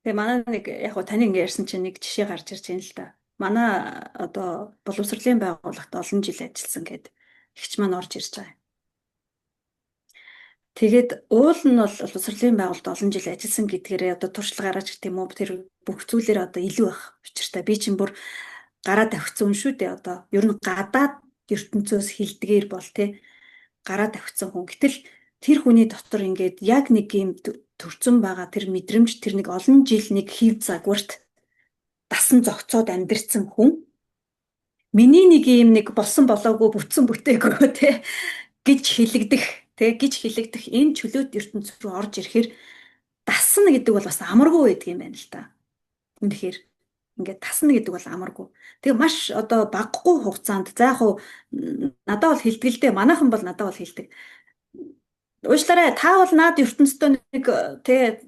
Тэгээ манай нэг яг хуу таны ингэ ярьсан чинь нэг жишээ гарч ирж байна л да. Манай одоо боловсролын байгууллагт олон жил ажилласан гэд эгч маань орж ирж байгаа. Тэгээд уул нь бол боловсролын байгууллагт олон жил ажилласан гэдгээрээ одоо туршлага гаргаж гэх юм уу тэр бүх зүйлээр одоо илүү байх учиртай. Би чинь бүр гараа тавьчихсан шүү дээ одоо. Ер нь гадаад ертөнцөөс хилдгээр бол те гараа тавьчихсан хүн. Гэтэл тэр хүний дотор ингээд яг нэг юм төрцөн байгаа тэр мэдрэмж тэр нэг олон жил нэг хив загварт дасан зогцоод амьдрсан хүн. Миний нэг юм нэг болсон болоогүй бүтсэн бүтээгүй те гэж хэлэгдэх энэ чөлөөт ертөнц рүү орж ирэхээр дасна гэдэг бол бас амаргүй байдаг юм байна л да. Үнэхээр ингээд тасна гэдэг бол амаргүй. Тэгээ маш одоо баггүй хугацаанд за яг хуу надад бол хэлдэг л дээ. Манайхан бол надад бол хэлдэг. Уучлаарай та бол наад ертөнцийн нэг тэгээ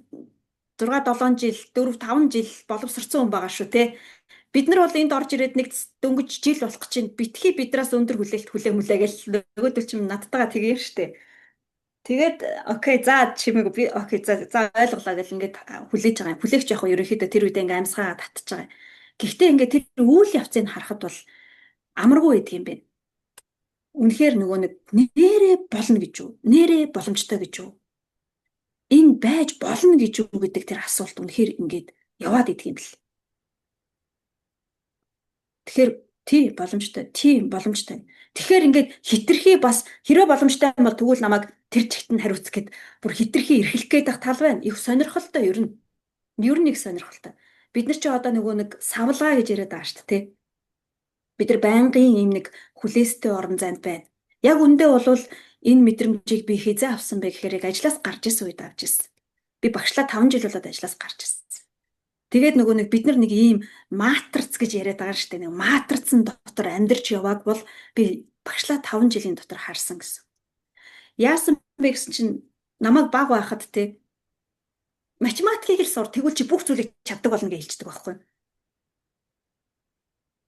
6 7 жил 4 5 жил боловсрцсан хүн байгаа шүү те. Бид нар бол энд орж ирээд нэг дөнгөж жил болох гэж байна. Битгий бидраас өндөр хүлээлт хүлээгээл нөгөөдөл чим надтайгаа тэгье штэ. Тэгээд окей за чимээгүй би окей за ойлголаа гэл ингээд хүлээж байгаа юм. Хүлээгч яг хөө ерөнхийдөө тэр үед ингээд амьсгаа татчих байгаа. Гэхдээ ингээд тэр үйл явцыг харахад бол амаргүй байдаг юм байна. Үнэхээр нөгөө нэг нэрээ болно гэж үү? Нэрээ боломжтой гэж үү? Энэ байж болно гэж үү гэдэг тэр асуулт үнэхээр ингээд яваад идэх юм бэл. Тэгэхээр тийм боломжтой. Тэгэхээр ингээд хитрхи бас хэрэв боломжтой юм бол тэгвэл намайг тэр чигт нь хариуцах гэд бүр хитрхи эрхлэх гээд тал байна. Их сонирхолтой ер нь. Ер нь их сонирхолтой. Бид нар ч одоо нөгөө нэг савлгаа гэж яриад байгаа шүү дээ. Бид нар байнгын ийм нэг хүлээстэй орон зайд байна. Яг үндэ бол энэ мэдрэмжийг би хизээ авсан бэ гэхээр яг ажлаас гарч исэн үед авч ирсэн. Би багшлаа 5 жил болоод ажлаас гарч ирсэн. Тэгээд нөгөө нэг бид нар нэг ийм матриц гэж яриад байгаа шүү дээ. Нэг матрицын дотор амьдарч явааг бол би багшлаа 5 жилийн дотор харсан гэсэн. Яасан бэ гэсэн чинь намайг баг байхад те математикийг л сур тэгвэл чи бүх зүйлийг чаддаг болно гэж хэлчихдэг байхгүй.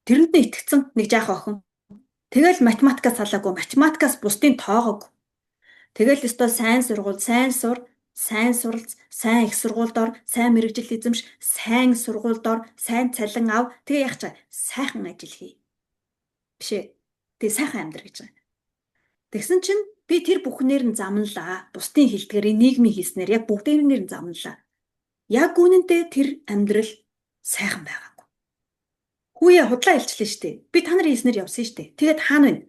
Тэрэнд нь итгэцэн нэг жаах охин. Тэгэл математикаас салаагүй, математикаас бусдын тоогоог. Тэгэл өстой сайн сургууль, сайн сур, сайн суралц, сайн их сургуульд ор, сайн мэрэгжил эзэмш, сайн сургуульд ор, сайн цалин ав. Тэгээ яах чаа? Сайхан ажил хий. Биш ээ. Тэгээ сайхан амьдр гэж байгаа. Тэгсэн чинь би тэр бүхнээр нь замналаа. Бусдын хэлдгээр нийгмийн хэлснээр яг бүгдээр нь замналаа. Яг үнэндээ тэр амьдрал сайхан байгаагүй. Хүүе худлаа илчлээ штэ. Би та нарын хийснээр явсан штэ. Тэгээд хаана вэ?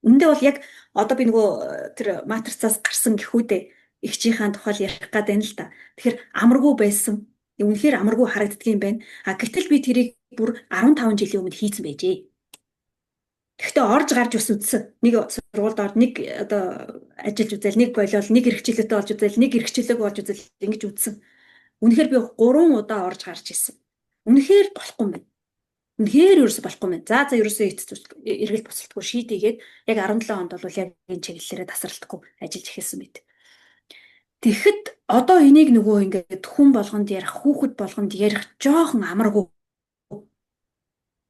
Үндэ бол яг одоо би нөгөө тэр матрицаас гарсан гэхүүдээ эгчийнхаа тухай ярих гад байна л да. Тэгэхээр амаргүй байсан. Үнэхээр амаргүй харагддгийм байна. А гэтэл би тэрийг бүр 15 жилийн өмнө хийцэн байжээ. Гэхдээ орж гарч ус үзсэн. Нэг сургуульд орж нэг одоо ажиллаж үзэл, нэг болол, нэг эрхчлөлтөд олж үзэл, нэг эрхчлөлөг олж үзэл ингэж үзсэн. Үнэхээр би 3 удаа орж гарч исэн. Үнэхээр болохгүй юм байна. Үнэхээр ерөөсө болохгүй юм. За ерөөсө эргэл буцалтгүй шийдээгээд яг 17 онд бол яг энэ чиглэлээрээ тасралтгүй ажиллаж эхэлсэн мэт. Тэгэхэд одоо энийг нөгөө ингээд хүн болгонд ярих, хүүхэд болгонд ярих жоохон амаргүй.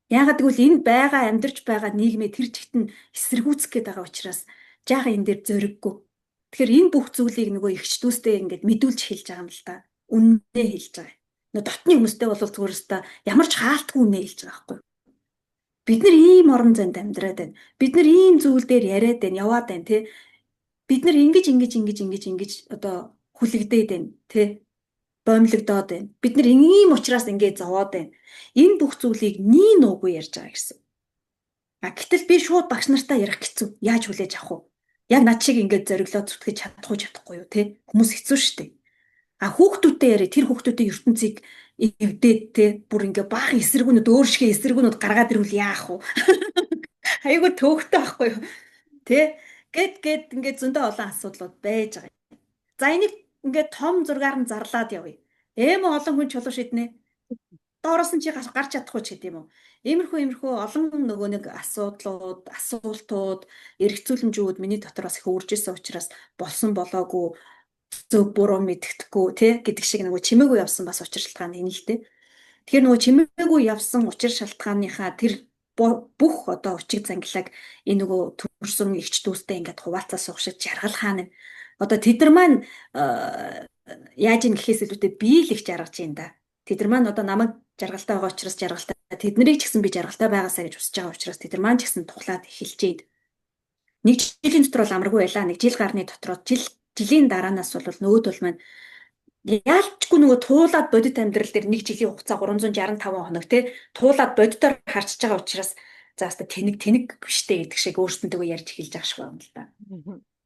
Яагаад гэвэл энэ байгаа амьдарч байгаа нийгмээ тэр чигт нь эсэргүүцэх гээд байгаа учраас жаахан энэ дээр зориггүй. Тэгэхээр энэ бүх зүйлийг нөгөө эгч дүүстэй ингээд мэдүүлж хэлж байгаа юм л та. Үннээ хэлж байгаа. Нөгөө дотны хүмүүстэй бол зүгээр өстой ямар ч хаалтгүй үнэ хэлж байгаа байхгүй. Бид нар ийм орон зайд амьдраад байна. Бид нар ийм зүйл дээр яриад байна, яваад байна тий. Бид нар ингэж одоо хүлэгдээд байна тий. Боомлогдоод байна. Бид нар ийм учраас ингэж зовоод байна. Энэ бүх зүйлийг нийн нуугүй ярьж байгаа гэсэн. А гэтэл би шууд багш нартаа ярих хэцүү. Яаж хүлээж авах вэ? Яг над шиг ингэж зориглоод зүтгэж чадахгүй юу тий. Хүмүүс хэцүү шттэ. А хүүхдүүдтэй яри тэр хүүхдүүдийн ертөнцийг эвдээд те бүр ингээ баахан эсэргүүнүүд өөршгөө эсэргүүнүүд гаргаад ирвэл яах вэ? Айгу төвхтэй байхгүй юу? Тэ гэд ингээ зөндөө олон асуудлууд байж байгаа. За энийг ингээ том зургаар нь зарлаад явъя. Эм олон хүн чулуу шиднэ. Доороос нь чи гарч чадахгүй ч гэдэм юм. Иймэрхүү олон нөгөө нэг асуудлууд, асуултууд, эргцүүлэмжүүд миний дотор бас их үрж исэн учраас болсон болоогүй зөв буруу мэддэхгүй тий гэдэг шиг нөгөө чимээгүй явсан бас учир шалтгаан энэ л дээ. Тэгэхээр нөгөө чимээгүй явсан учир шалтгааныхаа тэр бүх одоо учиг зангилааг энэ нөгөө төрсөн эгч дүүстэй ингээд хуваалцаа суух шиг жаргал хаана. Одоо тэд нар маань яаж ийн гэхээс илүүтэй би л их жаргаж юм да. Тэд нар маань одоо намайг жаргалтай байгаа учраас жаргалтай. Тэднийг ч гэсэн би жаргалтай байгаасаа гэж хүсэж байгаа учраас тэд нар маань ч гэсэн тухлаад эхэлжээд. Нэг жилийн дотор бол амаргүй байлаа. Нэг жил гарны дотроо жилийн дараанаас бол нөгөөдөл маань яалчгүй нөгөө туулаад бодит амьдрал дээр нэг жилийн хугацаа 365 хоног тий туулаад бодитоор харчиж байгаа учраас за хэвээ тэнэг биштэй гэдэг шиг өөрсөндөө ярьж эхэлж байгаа шиг байна л да.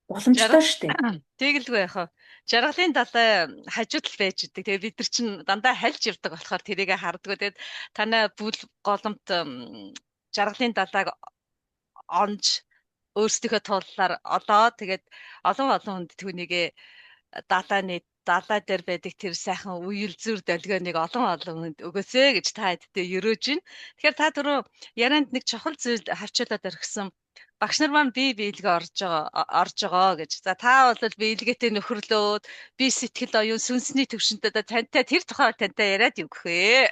Боломжтой шүү дээ. Тэгэлгүй яхаа. Жаргалын далай хажууд л байж идэг. Тэгээ бид нар чинь дандаа хальж явдаг болохоор тэрийгэ хардггүй. Тэгээд танай бүл голомт жаргалын далайг онж өөрсдийнхөө тууллаар олоо. Тэгээд олон хүнд түүнийгээ далай дээр байдаг тэр сайхан уял зүр долгионыг олон хүнд өгөөсэй гэж та хэдтэй өрөөж байна. Тэгэхээр та түрүү ярианд нэг чухал зүйл хавчуулаад орхисон. Багш нар маань бие биелгээ орж байгаа гэж. За та бол биелгээтэй нөхөрлөөд би сэтгэл оюун сүнсний төвшөнтэй тантай тэр тухай тантай яриад юу гэхээ.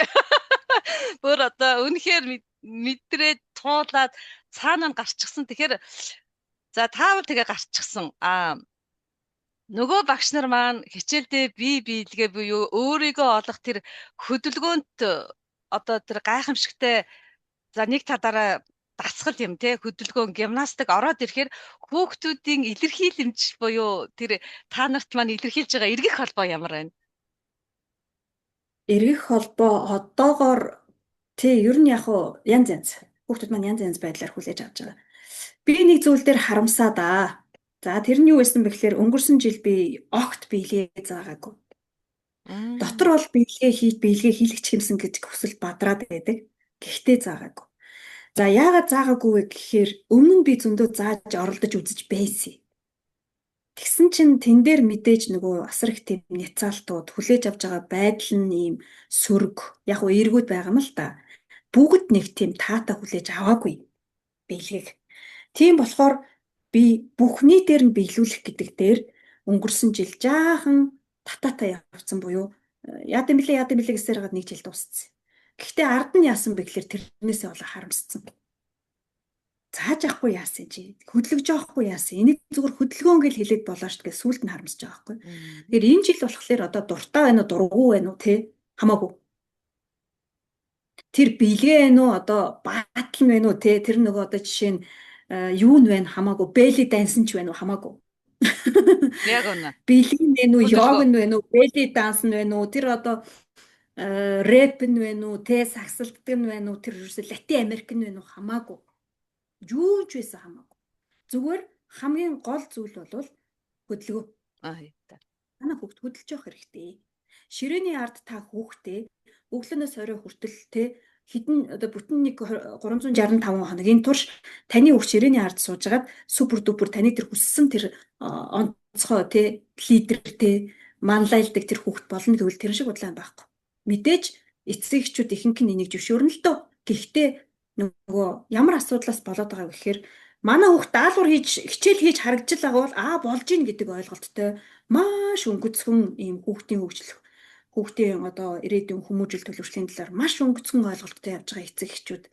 Бүр одоо үнэхээр мэдрээд туулаад цаана нь гарчихсан. Тэгэхээр за таавал тэгээ гарчихсан. Нөгөө багш нар маань хичээлдээ бие биелгээ буюу өөрийгөө олох тэр хөдөлгөөнт одоо тэр гайхамшигтай за нэг талаараа дасгал юм те хөдөлгөөн гимнастик ороод ирэхээр хүүхдүүдийн илэрхийлэмж буюу тэр та нарт маань илэрхийлж байгаа эргэх холбоо ямар байна? Эргэх холбоо одоогоор тий ер нь яг уу янз хүүхдүүд маань янз байдлаар хүлээж авч байгаа. Би нэг зүйл дээр харамсаа да. За тэр нь юу байсан бэ гэхээр өнгөрсөн жил би огт биелгээ заагаагүй. Дотор бол биелгээ хийлгэж хэмсэн гэж хүсэл бадраад байдаг. Гэхдээ заагаагүй. За яагаад заагаагүй вэ гэхээр өмнө нь би зөндөө зааж оролдож үзэж байсан. Тэгсэн чинь тэн дээр мэдээж нөгөө асар их тийм няцаалтууд хүлээж авч байгаа байдал нь ийм сөрөг яг уу эргүүд байгаа юм л да. Бүгд нэг тийм таатай хүлээж аваагүй биелгээг. Тийм болохоор би бүхний дээр нь биелүүлэх гэдэг дээр өнгөрсөн жил жаахан татаатай явцсан буюу яад юм блэ гэсээр гад нэг жил дууссан. Гэхдээ ард нь яасан бэ гэхээр тэрнээсээ болоо харамссан. Зааж авахгүй яасан чи хөдөлгөж авахгүй яасан энийг зүгээр хөдөлгөөн гэж хэлээд болоо шүү гэж сүулт нь харамсаж байгаа байхгүй. Тэгэхээр энэ жил болохоор одоо дуртай байна уу дургу байна уу те хамаагүй. Тэр биелгээ байна уу одоо баатал нь байна уу те тэр нөгөө одоо жишээ нь юу нь байна хамаагүй бэли данс нь ч байна уу хамаагүй. Яг үнэ. Биелэг нь байна уу йог нь байна уу бэли данс нь байна уу тэр одоо рэп нь байна уу те саксалддаг нь байна уу тэр ерөөсө Латин Америк нь байна уу хамаагүй. Юу ч байсан хамаагүй. Зүгээр хамгийн гол зүйл бол хөдөлгөөн. Аа. Манай хүүхд хөдөлж явах хэрэгтэй. Ширээний ард та хүүхдээ өглөөнөөс орой хүртэл те хэдэн одоо бүтэн нэг 365 хоногийн турш таны хүүхд ширээний ард суужгаад супер дупер таны тэр хүссэн тэр онцгой те лидер те манлайлдаг тэр хүүхд болно гэвэл тэр шиг бодлоо байхгүй. Мэдээж эцэг эхчүүд ихэнх нь энийг зөвшөөрнө л дөө. Гэхдээ нөгөө ямар асуудлаас болоод байгаа вэ гэхээр манай хүүхд даалгавар хийж хичээл хийж харагдаж байгаа бол болж ийн гэдэг ойлголттой маш өнгөцгөн ийм хүүхдийн одоо ирээдүйн хүмүүжил төлөвшлийн талаар маш өнгөцгөн ойлголттой явж байгаа эцэг эхчүүд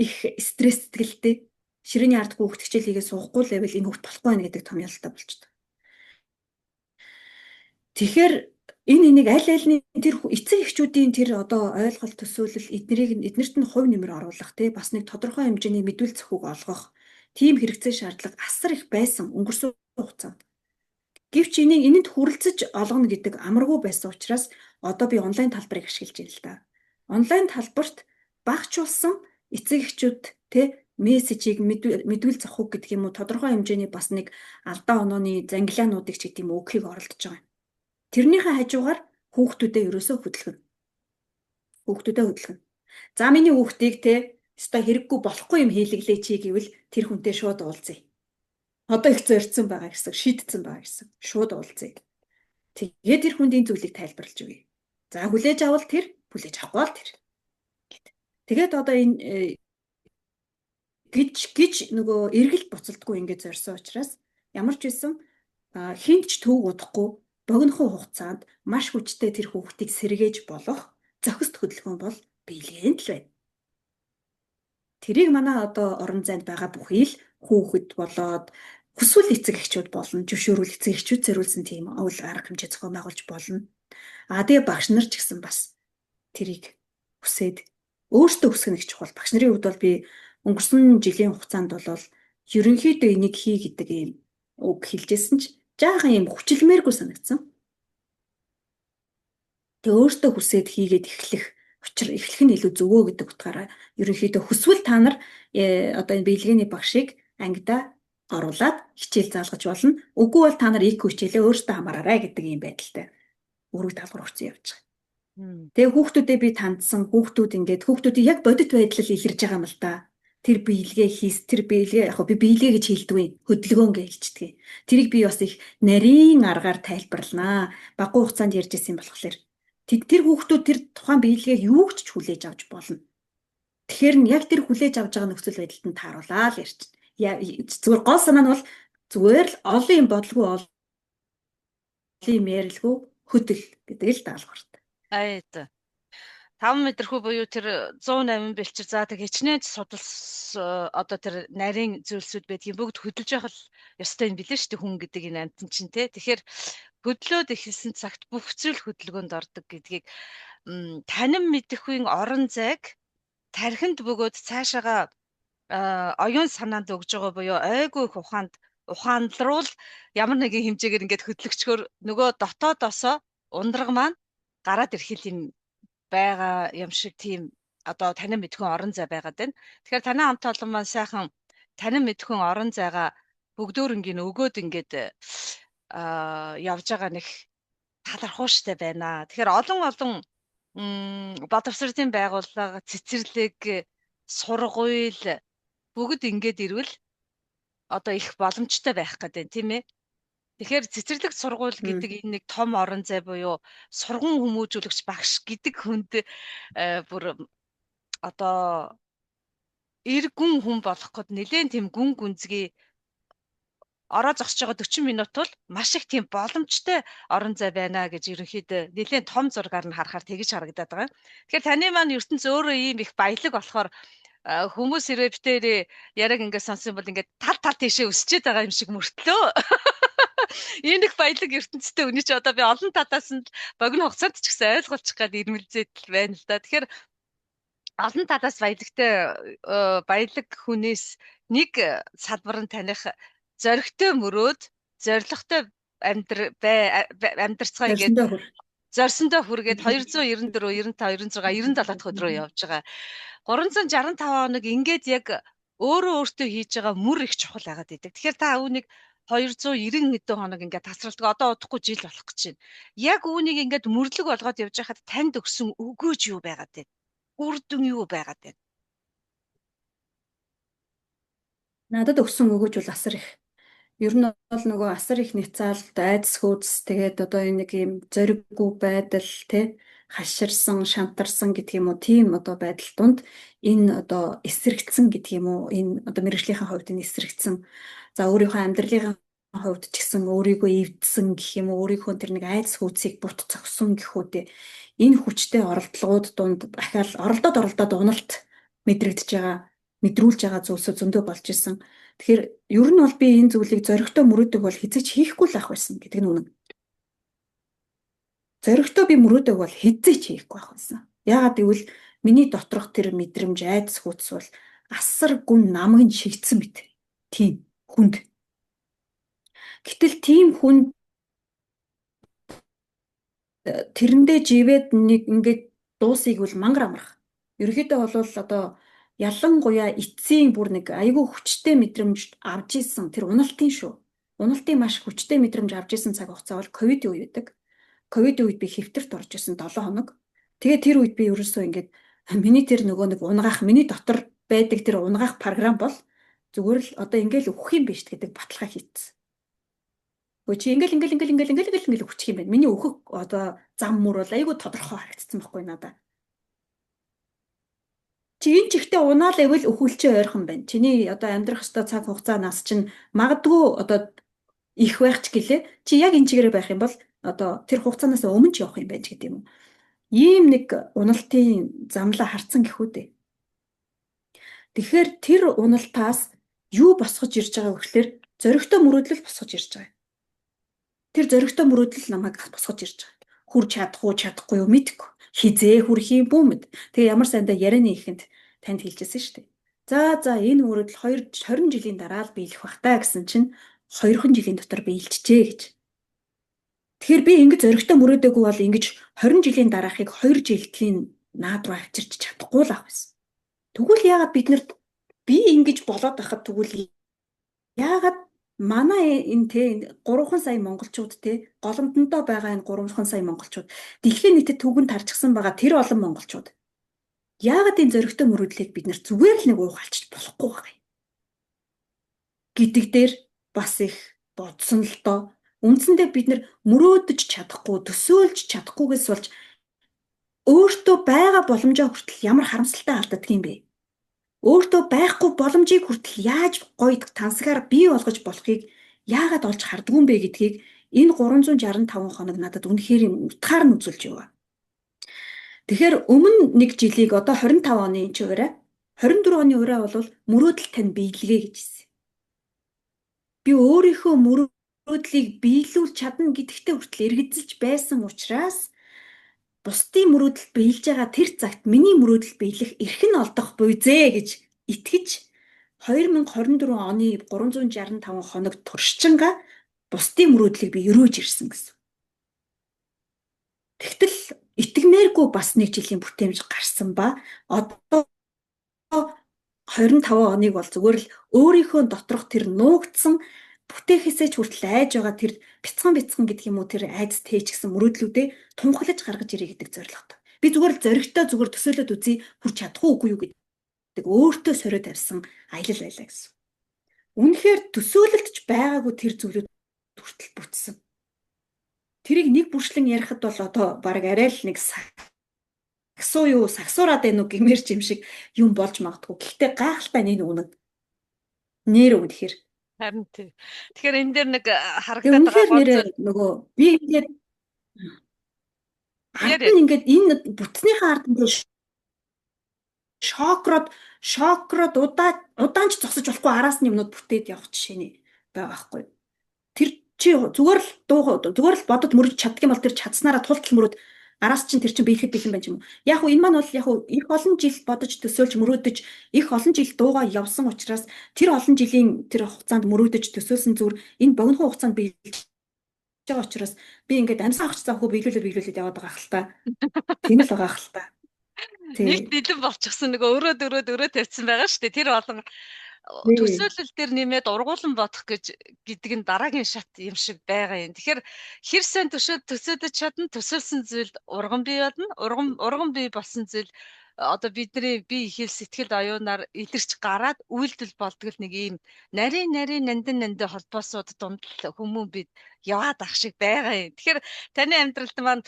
их стресс сэтгэлтэй ширээний ард хүүхд хичээл хийгээ суухгүй л байвал энэ хүүхд болохгүй байна гэдэг том ялалтай болчихдог. Тэгэхээр энийг аль альны тэр эцэг эхчүүдийн тэр одоо ойлголт төсөөлөл эднэрт нь хувь нэмэр оруулах тий бас нэг тодорхой хэмжээний мэдүүлэл зөвхөг олгох тийм хэрэгцээ шаардлага асар их байсан өнгөрсөн хугацаанд. Гэвч энэнд хүрэлцэж олгоно гэдэг амаргүй байсан учраас одоо би онлайн талбарыг ашиглаж байна л да. Онлайн талбарт багчулсан эцэг эхчүүд тий мессежийг мэдүүлэл зөвхөг гэдэг юм уу тодорхой хэмжээний бас нэг алдаа онооны зангилаануудыг ч гэдэг юм өгөхийг оролдож байгаа юм. Тэрнийхээ хажуугаар хүүхдүүдээ ерөөсөө хөдөлгөн. За миний хүүхдийг те өстой хэрэггүй болохгүй юм хийлэглээ чи гэвэл тэр хүнтэй шууд уулзъя. Одоо их зорьсон байгаа гэсэн, шийдсэн байгаа гэсэн. Шууд уулзъя. Тэгээд тэр хүнд энэ зүйлийг тайлбарлаж өгье. За хүлээж авал тэр, хүлээж авахгүй бол тэр. Тэгээд одоо энэ гэж нөгөө эргэлт буцалтгүй ингэж зорьсон учраас ямар ч байсан хинч төв удахгүй богинохон хугацаанд маш хүчтэй тэр хүүхдийг сэргээж болох зохист хөдөлгөөн бол биелгээнд л байна. Тэрийг манай одоо орон зайд байгаа бүхий л хүүхэд болоод хүсвэл эцэг эхчүүд болно, зөвшөөрөл эцэг эхчүүд зориулсан тийм үйл арга хэмжээ зохион байгуулж болно. Тэгээ багш нар ч гэсэн бас тэрийг хүсээд өөртөө хүсэх нэг чухал. Багш нарын хувьд бол би өнгөрсөн жилийн хугацаанд бол ерөнхийдөө энийг хий гэдэг ийм үг хэлжсэн ч жаахан юм хүчилмээргүй санагдсан. Тэгээ өөртөө хүсээд хийгээд эхлэх нь илүү зөвөө гэдэг утгаараа ерөнхийдөө хүсвэл та нар одоо энэ биелгээний багшийг ангидаа оруулаад хичээл заалгаж болно. Үгүй бол та нар их хичээлээ өөртөө хамаараарай гэдэг ийм байдалтай өргөд даалгавар өгсөн явж байгаа. Тэгээ хүүхдүүдэд би тандсан хүүхдүүдийг яг бодит байдлаар илэрж байгаа юм л да. Тэр биелгээ яг би биелгээ гэж хэлдэг хөдөлгөөн гэж хэлдэг. Тэрийг би бас их нарийн аргаар тайлбарланаа. Баггүй хугацаанд ярьж ирсэн болохоор тэр хүүхдүүд тэр тухайн биелгээг юу ч хүлээж авч болно. Тэгэхээр яг тэр хүлээж авж байгаа нөхцөл байдалд нь тааруулаа л ярьж. Зүгээр гол санаа нь бол зүгээр л олон юм бодлого олон юм ярилгүй хөдөл гэдэг л даалгавартай. Айд 5 метрхүү буюу тэр 180 бэлчир заадаг хичнээн судалс одоо тэр нарийн зүйлсүүд байдгийг бүгд хөдөлж явах ёстой юм билээ шүү дээ хүн гэдэг энэ амтэн чинь тий. Тэгэхээр хөдлөөд эхэлсэн цагт бүх зүйл хөдөлгөөнд ордог гэдгийг танин мэдэхүйн орон зайг тархинд бөгөөд цаашаага оюун санаанд өгж байгаа буюу айгүй их ухаанлруул ямар нэгэн хэмжээгээр ингээд хөдлөгчгөр нөгөө дотоодосоо ундраг маань гараад ирэх юм байгаа юм шиг тийм одоо танин мэдхүйн орон зай байгаад байна. Тэгэхээр танин хамт олон маань сайхан танин мэдхүйн орон зайгаа бүгдөөрөнгийн өгөөд ингээд явж байгаа нэг талархууштай байна. Тэгэхээр олон боловсролын байгууллага, цэцэрлэг, сургууль бүгд ингээд ирвэл одоо их боломжтой байх гэдэг тийм ээ. Тэгэхээр цэцэрлэг сургууль гэдэг энэ нэг том орон зай буюу сургууль хүмүүжүүлэгч багш гэдэг хүнд бүр одоо эр гүн хүн болох гээд нэлээд тийм гүн гүнзгий ороо зогсож байгаа 40 минут бол маш их тийм боломжтой орон зай байна гэж ерөнхийдөө нэлээд том зургаар нь харахаар тэгж харагдаад байгаа. Тэгэхээр таны маань ертөнц өөрөө ийм их баялаг болохоор хүмүүс ирээ битээрээ яриг ингээд сонсон бол ингээд тал тийшээ өсчээд байгаа юм шиг мөртлөө. Энэ их баялаг ертөнцтэй үний чи одоо би олон талаас нь богино хугацаанд ч гэсэн ойлгуулчих гээд ирмэлзээд байна л да. Тэгэхээр олон талаас баялаг хүнээс нэг салбар нь таних зоригтой мөрөөд зоригтой амьдрцгаа ингээд зорьсондоо хүргээд 294, 95, 96, 97 дахь өдрөө явж байгаа. 365 хоног ингээд яг өөрөө өөртөө хийж байгаа мөр их чухал байгаад идэг. Тэгэхээр та үүнийг 290 хэдэн хоног ингээд тасралтгүй одоо удахгүй жил болох гэж байна. Яг үүнийг ингээд мөрлөг болгоод явж байхад танд өгсөн өгөөж юу байгаад байна? Үр дүн юу байгаад байна? Надад өгсөн өгөөж бол асар их. Ер нь бол нөгөө асар их няцаалт, айдас хүйдэс, тэгээд одоо энэ нэг юм зориггүй байдал, тэ хаширсан, шантарсан гэдэг юм уу, тийм одоо байдал донд энэ одоо эсрэгцэн гэдэг юм уу, энэ одоо мэрэгжлийнхаа хувьд энэ эсрэгцэн. За өөрийнхөө амьдралын хувьд ч гэсэн өөрийгөө эвдсэн гэх юм уу, өөрийнхөө тэр нэг айдас хүйцийг бут зогсон гэх үтэй. Энэ хүчтэй оролдлогууд донд дахиад оролдоод уналт мэдрэгдэж байгаа, мэдрүүлж байгаа зүйлсөө зөндөө болж исэн. Тэгэхээр ер нь бол би энэ зүйлийг зоригтой мөрөөдөг бол хизээч хийхгүй л ах байсан гэдэг нь үнэн. Зоригтой би мөрөөдөг бол хизээч хийхгүй ах байсан. Яагаад гэвэл миний доторх тэр мэдрэмж айдас хүйц бол асар гүн намаг нь шигдсэн мэт. Тийм хүнд. Гэтэл тийм хүнд тэрэндээ живээд нэг ингээд дуусыг бол мангар амрах. Ерөнхийдөө бол одоо ялангуяа эцсийн бүр нэг айгүй хүчтэй мэдрэмж авч исэн тэр уналтын шүү. Уналтын маш хүчтэй мэдрэмж авч исэн цаг хугацаа бол ковидын үе байдаг. Ковидын үед би хэвтэрт орж исэн 7 хоног. Тэгээ тэр үед би ерөөсөө ингээд миний тэр нөгөө нэг унгаах миний дотор байдаг тэр унгаах програм бол зүгээр л одоо ингээл өгөх юм биш гэдэг баталгаа хийцсэн. Өө чи ингээл өгчих юм байна. Миний өөхөх одоо зам мөр бол айгүй тодорхой харагдсан байхгүй надад. Чи энэ чихтэй унаал байвал өхүүлчээ ойрхон байна. Чиний одоо амьдрах ёстой цаг хугацаа нас чинь магадгүй одоо их байх ч гэлээ. Чи яг энэ чигээрээ байх юм бол одоо тэр хугацаанаас өмнө ч явах юм байж гэдэг юм. Ийм нэг уналтын замлаа харцсан гэхүү дээ. Тэгэхээр тэр уналтаас юу босгож ирж байгаа вэ гэхээр зоригтой мөрөөдөл босгож ирж байгаа. Тэр зоригтой мөрөөдөл намайг босгож ирж байгаа. Хүрч чадах уу, чадахгүй юу мэдэхгүй. Хизээ хүрэх юм бүү мэд. Тэгээ ямар сайндаа ярианы ихэнд танд хэлчихсэн шүү дээ. За энэ мөрөөдөл 20 жилийн дараа л биелэх бах таа гэсэн чинь 2 жилийн дотор биелчихжээ гэж. Тэгэхээр би ингэж зоригтой мөрөөдөөгүй бол ингэж 20 жилийн дараахыг 2 жилийн наад руу авчирч чадахгүй л ах байсан. Тэгвэл яагаад биднэрт би ингэж болоод байхад тэгвэл яагаад манай энэ 3 сая монголчууд голомтондоо байгаа энэ 3 сая монголчууд дэлхийн нийтэд түгэнд тарчсан байгаа тэр олон монголчууд яагаад энэ зоригтой мөрөөдлийг бид нэр зүгээр л нэг уухалчих болохгүй байгаа юм гэдэг дээр бас их бодсон л доо. Үндсэндээ бид нэр мөрөөдөж чадахгүй, төсөөлж чадахгүйгээс болж өөртөө байгаа боломжоо хүртэл ямар харамсалтай алддаг юм бэ? Өөртөө байхгүй боломжийг хүртэл яаж гоё тансгаар бий болгож болохыг яагаад олж хардгүй юм бэ гэдгийг энэ 365 хоног надад үнэхээр утгаар нь үзүүлж яваа. Тэгэхээр өмнө нэг жилийг одоо 25 оны энэ хуваараа 24 оны ураа бол мөрөөдөл тань биелгээ гэж хэлсэн. Би өөрийнхөө мөрөөдлийг биелүүлж чадна гэдэгтээ хүртэл эргэцэлж байсан учраас бусдын мөрөөдөл биелж байгаа тэр цагт миний мөрөөдөл биелэх эрх нь олдох буй зэ гэж итгэж 2024 оны 365 хоног туршчингаа бусдын мөрөөдлийг би өрөөж ирсэн гэсэн. Тэгтэл итгэмээргүй бас нэг жилийн бүтээмж гарсан ба одоо 25 оныг бол зүгээр л өөрийнхөө доторх тэр нуугдсан бүтээхээсээ ч хүртэл айж байгаа тэр бяцхан гэдэг юм уу тэр айдас тээж гэсэн мөрөөдлүүдээ тунхаглаж гаргаж ирээ гэдэг зорилготой. Би зүгээр л зоригтой зүгээр төсөөлөд үзье хүрч чадахгүй үгүй юу гэдэг өөртөө сорио тавьсан аялал байлаа гэсэн. Үнэхээр төсөөлөлтж байгаагүй тэр зүйлүүд хүртэл бүтсэн. Тэрийг нэг бүршлэн ярихад бол одоо баг арай л нэг сагсуураад байна уу гэмээр юм шиг юм болж магадгүй. Гэхдээ гайхалтай нэг үнэн. Нэр үнэхээр. Харин тий. Тэгэхээр энэ дээр нэг харагдаад байгаа нөгөө би ингээд ингээд энэ бүтснийхээ ард нь шокроод удаанч зогсож болохгүй араас нь юмнууд бүтээд явах жишээ байгаа байхгүй. Тэр чи зүгээр л бодод мөрөж чаддсан бол тэр чадсанараа тултал мөрөд араас чинь тэр чинь биелэхэд бэлэн байж юм. Яг уу энэ маань бол яг уу их олон жил бодож төсөөлж мөрөөдөж их олон жил дуугаа явсан учраас тэр олон жилийн тэр хугацаанд мөрөөдөж төсөөлсөн зүгээр энэ богино хугацаанд биелж байгаа учраас би ингээд амьсан авах цаахгүй биелүүлээд яваад байгаа хэл та. Тийм л байгаа хэл та. Нэг дэлэн болчихсон нөгөө өрөө тавьсан байгаа шүү дээ. Тэр олон Тий. төсөөлөл дээр нэмээд ургуулсан бодох гэдэг нь дараагийн шат юм шиг байгаа юм. Тэгэхээр хэр сайн төсөөлөж чадна, төсөөлсөн зүйл урган бий болно. Урган бий болсон зүйл одоо бидний бие ихэл сэтгэл оюунаар илэрч гараад үйлдэл болдог нэг ийм нарийн нандин холбоосууд дунд хүмүүн бид яваад ах шиг байгаа юм. Тэгэхээр таны амьдралд маань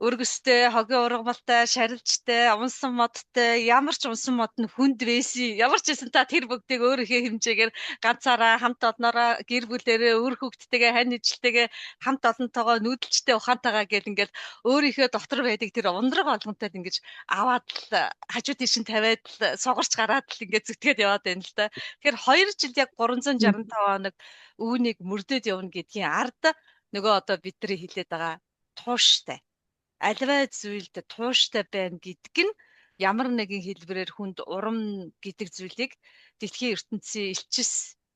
өргөстэй, хогийн ургамалтай, шарилжтай, унсан модтой, ямар ч унсан мод нь хүнд байсан. Ямар ч байсан та тэр бүгдийг өөрийнхөө хэмжээгээр ганцаараа хамт олноороо гэр бүлэрээ өөр хүүхдтэйгээ хань ижилтэйгээ хамт олонтойгоо нүүдэлчтэй ухаантайгаа гэл ингээл өөрийнхөө дотор байдаг тэр ундраг олгонтой ингэж аваад л хажуу тийш нь тавиад л сугарч гараад л ингээд зүтгээд яваад байна л да. Тэгэхээр 2 жил яг 365 хоног үүнийг мөрдөд явна гэдгийн ард нөгөө одоо бидний хэлээд байгаа тууштай. Аливаа зүйлд тууштай байна гэдг нь ямар нэгэн хэлбэрээр хүнд урам гэдэг зүйлийг дэлхийн ертөнцийн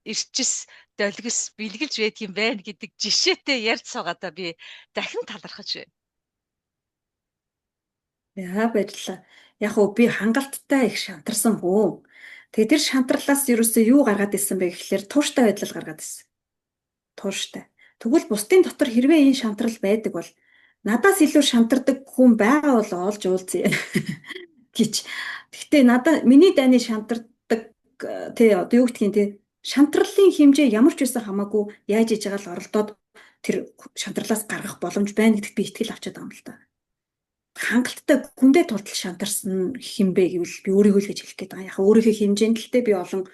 эрчис, долгис бэлгэлж байдаг юм байна гэдэг жишээтэй ярьж суугаадаа би дахин талархаж байна. Яа баярлалаа. Яг уу би хангалттай их шантарсан хүн. Тэгээ тэр шантралаас ерөөсөө юу гаргаад ирсэн бэ гэхэлэр тууштай байдал гаргаад ирсэн. Тууштай. Тэгвэл бусдын дотор хэрвээ энэ шантрал байдаг бол надаас илүү шантардаг хүн байгаа бол олж уулзъя гэж. Гэхдээ надаа миний дайны шантардаг тий одоо юу гэдгийг тий шантралын хэмжээ ямар ч байсан хамаагүй яаж иж байгаа л оролдоод тэр шантралаас гаргах боломж байна гэдэгт би итгэл авчаад байгаа юм л да. Хангалттай хүндээ тултал шантарсан хинбэ гэвэл би өөрийгөө л гэж хэлэх гээд байгаа. Яг өөрийнхөө хэмжээндэлтэй би олон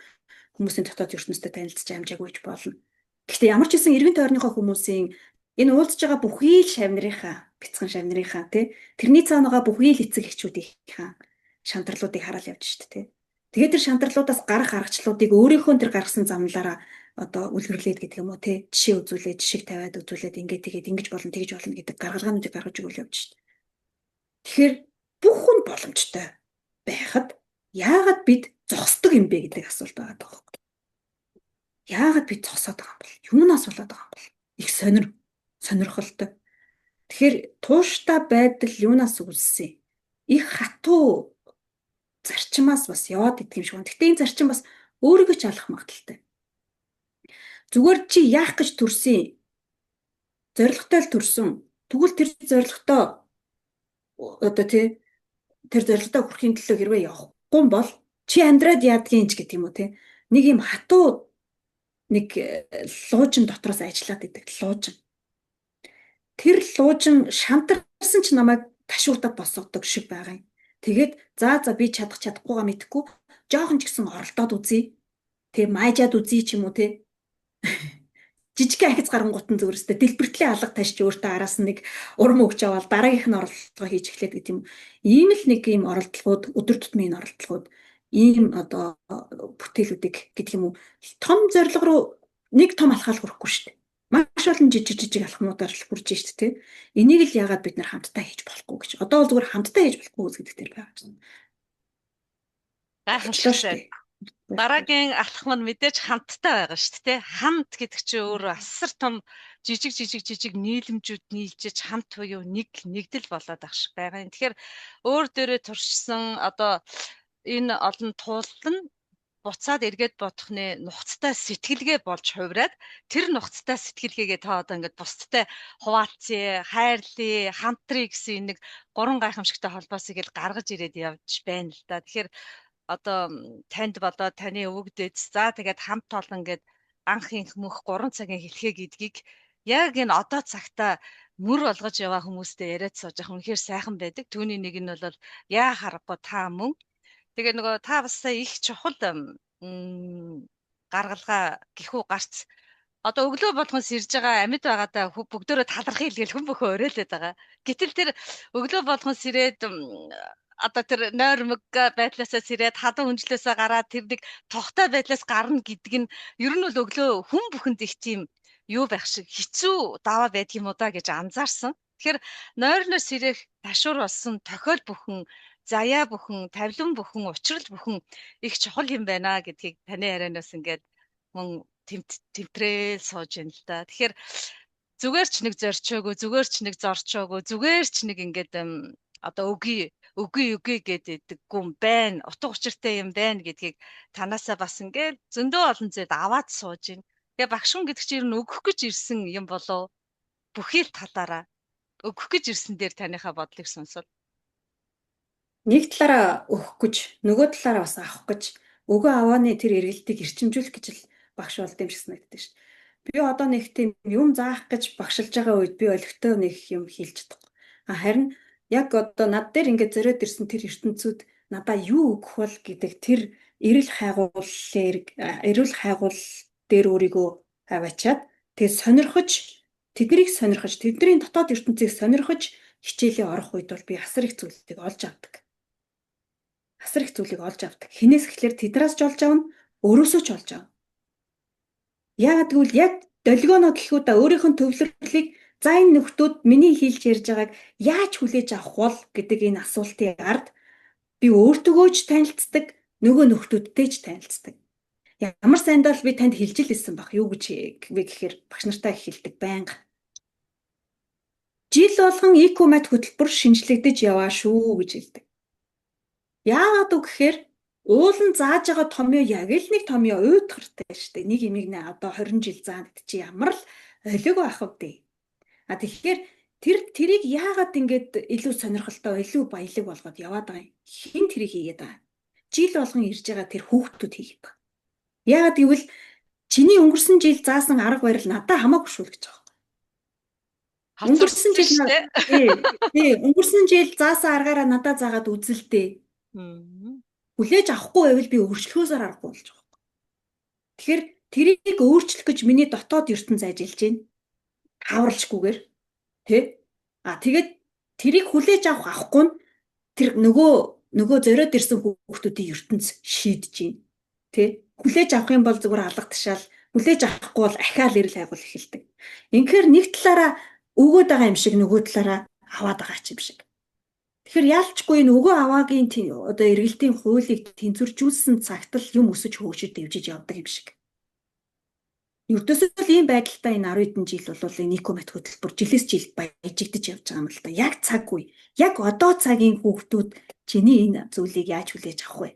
хүмүүсийн дотоод ертөнцтэй танилцж амжаагүй ч болно. Гэхдээ ямар ч гэсэн эргэн тойрныхоо хүмүүсийн энэ уулзж байгаа бүхий л шавнырынхаа, бяцхан шавнырынхаа тий тэрний цаанаага бүхий л эцэг эхчүүдийнхаа шантралуудыг хараад явж штэ тий. Тэгээд тэр шантралуудаас гарах аргачлалуудыг өөрийнхөө тэр гаргасан замлаараа одоо үлгэрлээд гэдэг юм уу тий жишээ үзүүлээд жишээ тавиад үзүүлээд ингээд тэгээд ингэж болно тэгж болно гэдэг гаргалгаануудыг гаргаж өгөөл явж штэ. Тэгэхээр бүх хүн боломжтой байхад яагаад бид зогсдог юм бэ гэдэг асуулт байгаа даа. Яагаад бид зогсоод байгаа юм бол? Юунаас болоод байгаа юм бол? Их сонирхолтой. Тэгэхээр тууштай байдал юунаас үүссэн? Их хатуу зарчмаас бас яваад идэх юм шиг байна. Гэхдээ энэ зарчим бас өөрийгөө ч алах магадaltaй. Зүгээр чи яах гэж төрсөн? Зоригтой л төрсөн. Тэгвэл тэр зоригтой одоо тий тэр зорилготой хүрэхин төлөө хэрвээ явахгүй бол чи амьдраад яадгийн ч гэдэг юм уу тий нэг юм хатуу нэг луужин дотроос ажиллаад идэг луужин тэр луужин шантарсан ч намайг ташуурдаад босгодог шиг байгаа юм. Тэгээд за би чадахгүйгаа мэдэхгүй жоохон ч гэсэн оролдоод үзье. Тэг майжаад үзье ч юм уу тий жижиг ахиц гарангуутан зүрхстэй дэлбэртлийн алга ташч өөртөө араас нэг урам өгч аваад дараагийнх нь оролдлогоо хийж эхлэх гэдэг юм. Ийм л нэг ийм оролдлогууд өдөр тутмын оролдлогууд ийм одоо бүтээлүүдийг гэдэг юм уу том зорилго руу нэг том алхаал хүрэхгүй шүү дээ. Маш олон жижиг алхмуудаар л хүрж штэ тий. Энийг л яагаад бид нар хамтдаа хийж болохгүй гэж. Одоо бол зүгээр хамтдаа хийж болохгүй гэдэг дээр байгаа юм. Гайхалтай. Дараагийн алхам нь мэдээж хамттай байгаа шүү дээ. Хамт гэдэг чинь өөрөө асар том жижиг нийлэмжүүд нийлжиж хамт буюу нэгдэл болоод ах шиг байгаа юм. Тэгэхээр өөр дээрээ туршсан одоо энэ олон туулал нь буцаад эргээд бодохны нухацтай сэтгэлгээ болж хувираад тэр нухацтай сэтгэлгээгээ та одоо ингээд бусдтай хуваалцъя, хайрлъя, хамтръя гэсэн нэг гурван гайхамшигтай холбоосыг л гаргаж ирээд явж байна л да. Тэгэхээр одоо танд болоод таны өвгдөөд за тэгээд хамт олон гээд анх инхмөх 3 цагийн хэлхээ гэдгийг яг энэ одоо цагта мөр олгож яваа хүмүүстэй яриад сууж явах үнэхээр сайхан байдаг. Түүний нэг нь бол яа харахгүй та мөн. Тэгээ нөгөө та бас их чухал гаргалгаа гихүү гарц. Одоо өглөө болгон сэрж байгаа амьд байгаадаа бүгдөө талархъя л гэл хүн бөхөө өрөөлөд байгаа. Гэтэл тэр өглөө болгон сэрээд одоо тэр нойрмог байдлаасаа сэрээд хадан хүнжлээсээ гараад тэр нэг тогтой байдлаас гарна гэдэг нь ер нь бол өглөө хүн бүхэнд их тийм юу байх шиг хэцүү даваа байдаг юм уу да гэж анзаарсан. Тэгэхээр нойрноос сэрэх ташуур болсон тохиол бүхэн заяа бүхэн, тавилан бүхэн, учрал бүхэн их чухал юм байна гэдгийг таны ярианаас ингээд мөн тэмтрээл сууж байна л да. Тэгэхээр зүгээр ч нэг зорчоогүй, зүгээр ч нэг зорчоогүй, зүгээр ч нэг ингээд одоо үгүй үгүй гэдэггүй юм байна. Утга учиртай юм байна гэдгийг танаасаа бас ингээд зөндөө олон зүйл аваад сууж байна. Тэгээ багш хүн гэдэг чинь ер нь өгөх гэж ирсэн юм болов бүхий л талаараа өгөх гэж ирсэн дээр таныхаа бодлыг сонсвол. Нэг талаараа өгөх гэж, нөгөө талаараа бас авах гэж, өгөө авааны тэр эргэлтийг эрчимжүүлэх гэж л багш болд юм шиг санагддаг шүү дээ. Би одоо нэг тийм юм заах гэж багшилж байгаа үед би олигтой нэг юм хийлж чадахгүй. Харин яг одоо над дээр ингээд зориод ирсэн тэр ертөнцүүд надаа юу өгөх бол гэдэг тэр эрүүл хайгуул дээр өөрийгөө аваачаад тэгээ тэдний дотоод ертөнцийг сонирхож хичээлээ орох үед бол би асар их зүйлийг олж авдаг. Хинээс эхлээр тэднээс ч олж авна, өөрөөсөө ч олж авна. Яагаад гэвэл яг долгионо гэхүүд өөрийнх нь төвлөрөлийг за энэ нөхдүүд миний хэлж ярьж байгааг яаж хүлээж авах бол гэдэг энэ асуултын ард би өөртөө ч танилцдаг, нөгөө нөхдүүдтэй ч танилцдаг. Ямар сайндаа л би танд хэлж л ирсэн баг. Юу гэж вэ гэхээр багш нартай хэлдэг байнга. Жил болгон ИК-мат хөтөлбөр шинжлэгдэж яваа шүү гэж хэлдэг. Яагаад үг гэхээр уул нь зааж байгаа томьёо яг л нэг томьёо уйтгартай шүү дээ. Нэг имийг нэ одоо 20 жил заана гэдэг чи ямар л олиг байх вэ? Тэгэхээр тэрийг яагаад ингэж илүү сонирхолтой, илүү баялаг болгоод яваад байгаа юм? Хин тэрийг хийгээд байгаа? Жил болгон ирж байгаа тэр хүүхдүүд хийгээд байгаа. Яагаад гэвэл чиний өнгөрсөн жил заасан арга барил надад хамаагүй шүү гэж байгаа. Өнгөрсөн жил заасан аргаараа надад заагаад үзэлтэй. Хүлээж авахгүй байвал би өөрчлөхөөсөр аргагүй болж байгаа. Тэгэхээр тэрийг өөрчлөх гэж миний дотоод ертөнц ажиллаж байна. Хавралчгүйгээр тэгээд тэрийг хүлээж авахгүй нь тэр нөгөө зориод ирсэн хүүхдүүдийн ертөнц шийдэж байна. Хүлээж авах юм бол зүгээр алга тушаал, хүлээж авахгүй бол ахаал эрэл хайгуул эхэлдэг. Инхээр нэг талаараа өгөөд байгаа юм шиг, нөгөө талаараа аваад байгаа юм шиг. Тэгэхээр яалчгүй энэ өгөө аваагийн одоо эргэлтийн хуулийг тэнцвэржүүлсэн цагт л юм өсөж хөгжиж дэвжиж явдаг юм шиг. Ердөөсөө ийм байдалтай энэ 10 хэдэн жил бол энэ ИК-мат хөтөлбөр жилээс жилд баяжигдаж явж байгаа юм л да. Яг цаг үе. Яг одоо цагийн хүүхдүүд чиний энэ зүйлийг яаж хүлээж авах вэ?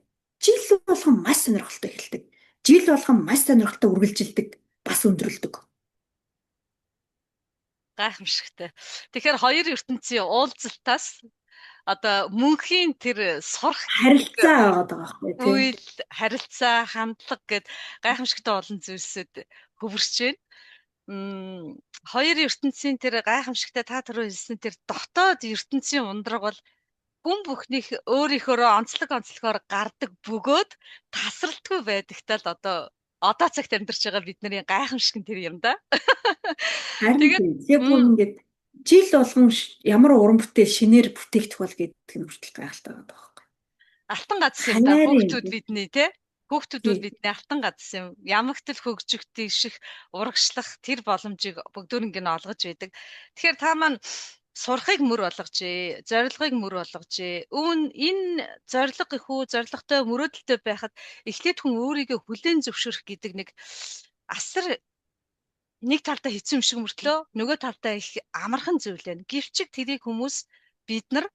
Жил болгон маш сонирхолтой эхэлдэг. Жил болгон маш сонирхолтой үргэлжилдэг, бас өндөрлөдөг. Гайхамшигтай. Тэгэхээр хоёр ертөнцийн уулзалтаас одоо мөнхийн тэр сурах харилцаа байгаа байхгүй тийм. Үйл харилцаа, хандлага гэд гайхамшигтай олон зүйлсүүд хөвөрч байна. Хоёр ертөнцийн тэр гайхамшигтай та түрүү хэлсэн тэр дотоод ертөнцийн ундраг бол хүн бүхнийх өөрийнхөө онцлогоор гардаг бөгөөд тасралтгүй байдагтай л одоо цагт амьдарч байгаа бидний гайхамшиг нь тэр юм да. Тэгээд ингээд жил болгон ямар уран бүтээл шинээр бүтээгдэх бол гэдэг нь хүртэл гайхалтай байгаа байхгүй. Алтан газ юм да хүүхдүүд бидний Хүүхдүүд бол бидний алтан газ юм. Ямагтл хөгжих, дэвших, урагшлах тэр боломжийг бүгдөрөнгө нь олгож байдаг. Тэгэхээр та маань сурахыг мөр болгожээ, зорилгыг мөр болгожээ. Энэ зорилго ихүү, зорилготой мөрөөдөлтэй байхад эхлээд хүн өөрийгөө хүлээн зөвшөөрөх гэдэг нэг асар нэг талдаа хэцүү юм шиг мөртлөө нөгөө талдаа их амархан зүйл байна. Гэвч тэрийг хүмүүс бид нар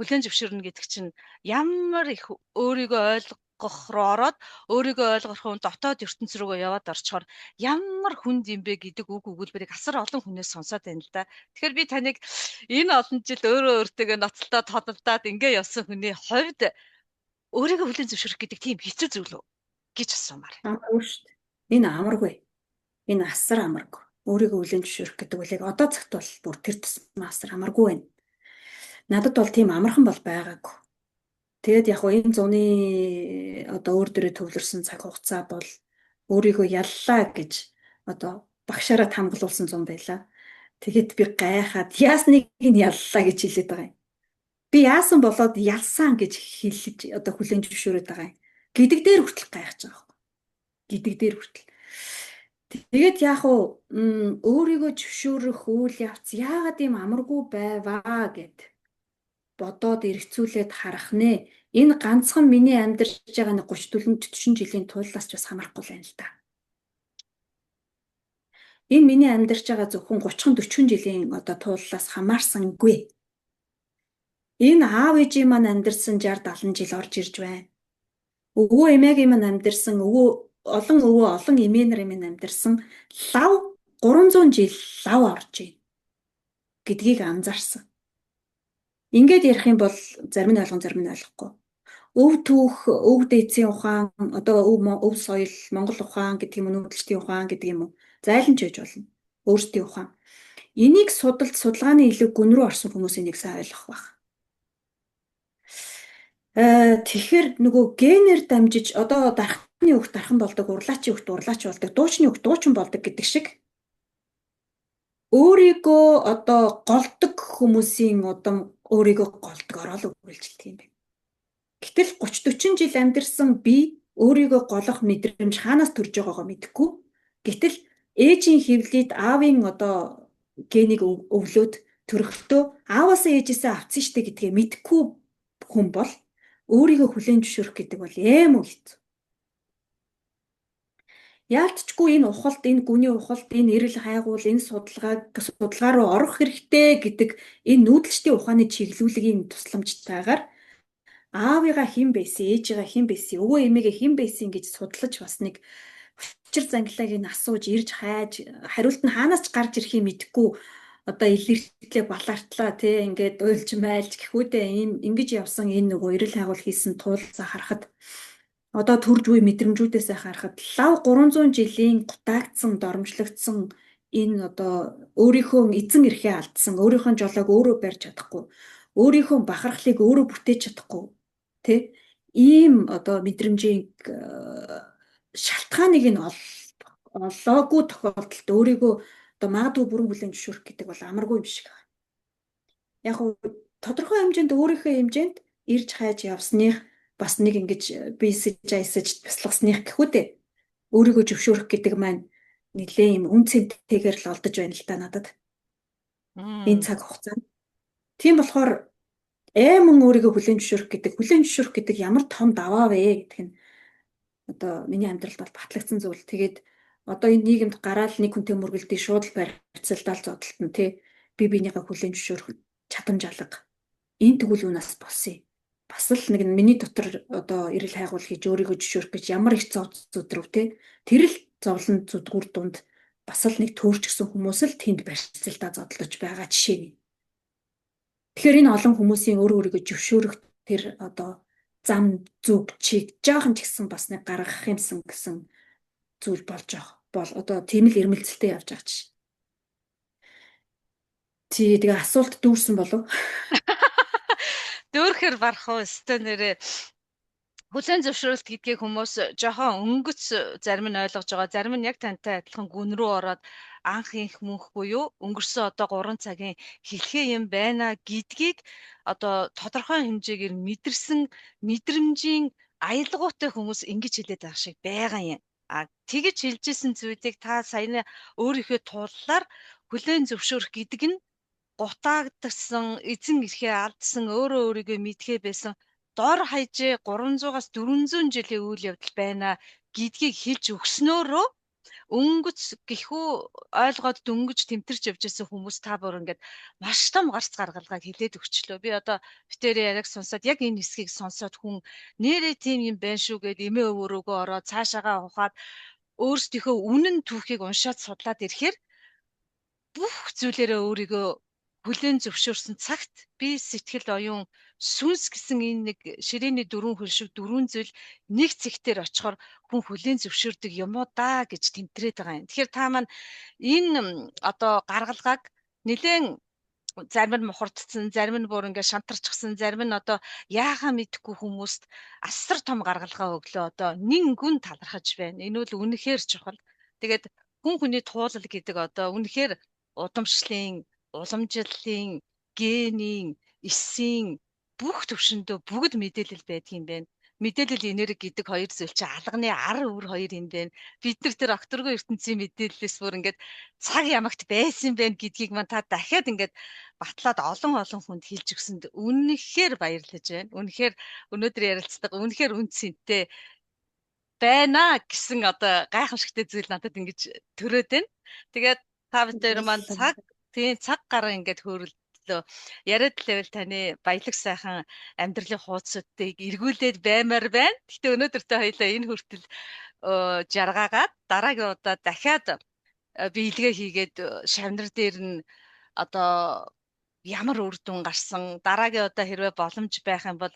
хүлээн зөвшөөрнө гэдэг чинь ямар их өөрийгөө ойлгох руу ороод өөрийгөө ойлгохын дотоод ертөнц рүүгээ яваад орчхоор ямар хүнд юм бэ гэдэг үг өгүүлбэрийг асар олон хүнээс сонсоод байна л да. Тэгэхээр би таныг энэ олон жил өөртөө ноцтолдоо тодолдоод ингээ явсан хүний хувьд өөрийгөө хүлээн зөвшөөрөх гэдэг тийм хэцүү зүйл үү гэж асуумаар. Амаргүй шүү дээ. Энэ амаргүй. Энэ асар амаргүй. Өөрийгөө хүлээн зөвшөөрөх гэдэг үгийг одоо цагт бол бүр тэр тусмаа асар амаргүй байна. Надад бол тийм амархан бол байгаагүй. Тэгээд яг энэ зуны одоо өөр дөрөө төвлөрсөн цаг хугацаа бол өөрийгөө яллаа гэж одоо багшаараа хамгаалуулсан зам байлаа. Тэгэхэд би гайхаад яасныг нь яллаа гэж хэлээд байгаа юм. Би яасан болоод ялсан гэж хэлж одоо хүлээн зөвшөөрөд байгаа юм. Гэдэг дээр хүртэл гайхаж байгаа юм. Гэдэг дээр хүртэл. Тэгээд яг өөрийгөө зөвшөөрөх үйл явц яагаад ийм амаргүй байваа гэд бодоод эргцүүлээд харах нэ. Энэ ганцхан миний амьдарч байгаа нэг 30-40 жилийн туллаас ч бас хамаарахгүй байна л да. Энэ миний амьдарч байгаа зөвхөн 30-40 жилийн одоо туллаас хамаарсангүй. Энэ аав ээжийн маань амьдарсан 60 70 жил орж ирж байна. Өвөө эмээгийн маань амьдарсан өвөө олон эмээ нарын маань амьдарсан лав 300 жил лав орж байна гэдгийг анзаарсан. Ингээд ярих юм бол зарим нь ойлгон зарим нь ойлгохгүй. Өв түүх, өв дээдсийн ухаан, одоо өв соёл, Монгол ухаан гэдэг юм уу, нүүдэлчдийн ухаан гэдэг юм уу, зайлшгүй байж болно. Өөрсдийн ухаан. Энийг судалгааны илүү гүн рүү орсон хүмүүс энийг сайн ойлгох байх. Тэгэхээр нөгөө генээр дамжиж одоо дархны хүүхд дархан болдог, урлаачийн хүүхд урлаач болдог, дуучны хүүхд дуучин болдог гэдэг шиг өөрийгөө одоо голдог хүмүүсийн удам өөрийгөө голдог орол үргэлжилдэг юм байна. Гэтэл 30 40 жил амьдарсан би өөрийгөө голох мэдрэмж хаанаас төрж байгаагаа мэдэхгүй. Гэтэл ээжийн хөвлөд аавын одоо генийг өвлөөд төрөхдөө ааваасаа ээжээсээ авсан штэ гэдгээ мэдэхгүй хүн бол өөрийгөө хүлээн зөвшөөрөх гэдэг бол ийм үү хэцүү. Яалтчгүй энэ ухалт, энэ гүний ухалт, энэ эрэл хайгуул, энэ судалгаа руу орох хэрэгтэй гэдэг энэ нүүдэлчдийн ухааны чиглүүлгийн тусламжтайгаар аавыгаа хэн байсан, ээжигээ хэн байсан, өвөө эмээгээ хэн байсан гэж судлаж бас нэг учир зангилааг нь асууж ирж хайж хариулт нь хаанаас ч гарч ирэхийг мэдэхгүй одоо илэрхтлээ балаартлаа тий ингээд уйлж майлж гэхүүдээ ингэж явсан энэ нөгөө эрэл хайгуул хийсэн туулцаа харахад одоо төрж буй мэдрэмжүүдээсээ харахад лав 300 жилийн гутаагдсан доромжлогдсон энэ одоо өөрийнхөө эзэн эрхээ алдсан өөрийнхөө жолоог өөрөө барьж чадахгүй өөрийнхөө бахархлыг өөрөө бүтээж чадахгүй тий ийм одоо мэдрэмжийн шалтгааныг нь олоогүй тохиолдолд өөрийгөө одоо магадгүй бүрэн бүлээн зөвшөөрөх гэдэг бол амаргүй юм шиг байна. Яг нь тодорхой хэмжээнд өөрийнхөө хэмжээнд ирж хайж явсных бас нэг ингэж бисэж айсаж бясалгасных гэхүүдээ өөрийгөө зөвшөөрөх гэдэг маань нэлээ юм үн цэнтэйгээр л олдож байна л да надад. Энэ цаг хугацаанд. Тийм болохоор айман өөрийгөө хүлээн зөвшөөрөх гэдэг ямар том даваа вэ гэдэг нь одоо миний амьдралд бол батлагдсан зүйл. Тэгээд одоо энэ нийгэмд гараал нэг хүнтэй мөргөлдөй шууд л барьцалдаал зодтолт нь тий би бинийхээ хүлээн зөвшөөрөх чадамж алга. Энэ тэгвэл юунаас болсон юм? Бас л нэг миний дотор одоо эрэл хайгуул хийж өөрийгөө зөвшөөрөх гэж ямар их зов зүдрв тий тэр л зовлон зүдгүүр дунд бас л нэг төөрч гисэн хүмүүс л тэнд барьцалдаа зодтолж байгаа жишээ нь. Тэгэхээр энэ олон хүмүүсийн өөрийгөө зөвшөөрөх тэр одоо зам зүг чиг жоохон ч гэсэн бас нэг гаргах юмсан гэсэн зүйл болж бол одоо тийм л ирмэлцэлтэй явж байгаа чинь. Тэгээ асуулт дүүрсэн болов? Дүүрхээр барах уу өстой нэрээ хүлээн зөвшөөрөлт гэдгийг хүмүүс жоохон өнгөц зарим нь ойлгож байгаа. Зарим нь яг тантай адилхан гүн рүү ороод анх инх мөнх буюу өнгөрсөн одоо 3 цагийн хэлхээ юм байна гэдгийг одоо тодорхой хэмжээгээр мэдэрсэн мэдрэмжийн аялгаутай хүмүүс ингэж хэлээд байгаа шиг байгаа юм. Тэгэж хэлжсэн зүйлийг та саяны өөрийнхөө туллаар хүлээн зөвшөөрөх гэдэг нь гутаагдсан, эзэн эрхээ алдсан, өөрөө өөрийгөө мэдхээ байсан дор хаяжээ 300-аас 400 жилийн үйл явдал байна гэдгийг хэлж өгснөөрөө өнгөц гэхүү ойлгоод дөнгөж тэмтэрч явж байсан хүмүүс та бүр ингээд маш том гарц гаргалгааг хэлээд өгчлөө. Би одоо битэрийн яриаг сонсоод яг энэ хэсгийг сонсоод хүн нэрээ тийм юм байна шүү гэд эмээ өвөрөөгөө ороод цаашаагаа ухаад өөрсдийнхөө үнэн түүхийг уншаад судлаад ирэхээр бүх зүйлээрээ өөрийгөө хүлээн зөвшөөрсөн цагт би сэтгэл оюун сүнс гэсэн энэ нэг ширээний дөрвөн хөл шиг дөрвөн зүйл нэг цэгтэр очихоор хүн хүлээн зөвшөөрдөг юм уу да гэж тэмтрээд байгаа юм. Тэгэхээр та маань энэ одоо гаргалгааг нэлээд зарим нь мухардсан, зарим нь бүр ингээд шантарчихсан, зарим нь одоо яахаа мэдэхгүй хүмүүст асар том гаргалгаа өглөө одоо нин гүн талархаж байна. Энэ бол үнэхээр чухал. Тэгээд хүн хүний туулал гэдэг одоо үнэхээр удамшлын уламжлалын, генийн, эсийн бүх төвшөндөө бүгд мэдээлэл байдаг юм байна. Мэдээлэл энерги гэдэг хоёр зүйл чинь алганы ар үр хоёр юм байна. Бид нар тэр окторгүй ертөнцийн мэдээллээс бүр ингээд цаг ямагт байсан байна гэдгийг маань та дахиад ингээд батлаад олон хүнд хэлж өгсөнд үнэхээр баярлаж байна. Үнэхээр өнөөдөр ярилцдаг үнэхээр үнцэнтэй байна гэсэн одоо гайхамшигтай зүйл надад ингэж төрөөд байна. Тэгээд та бүхэн маань цаг гараа ингээд хөөрөл хүртлөө яриад лээвэл таны баялаг сайхан амьдралын хуудсуудыг эргүүлээд баймаар байна. Гэхдээ өнөөдөр та хоёлаа энэ хүртэл жаргаагаад дараагийн удаа дахиад биелгээ хийгээд шавнар дээр нь одоо ямар үр дүн гарсан дараагийн удаа хэрвээ боломж байх юм бол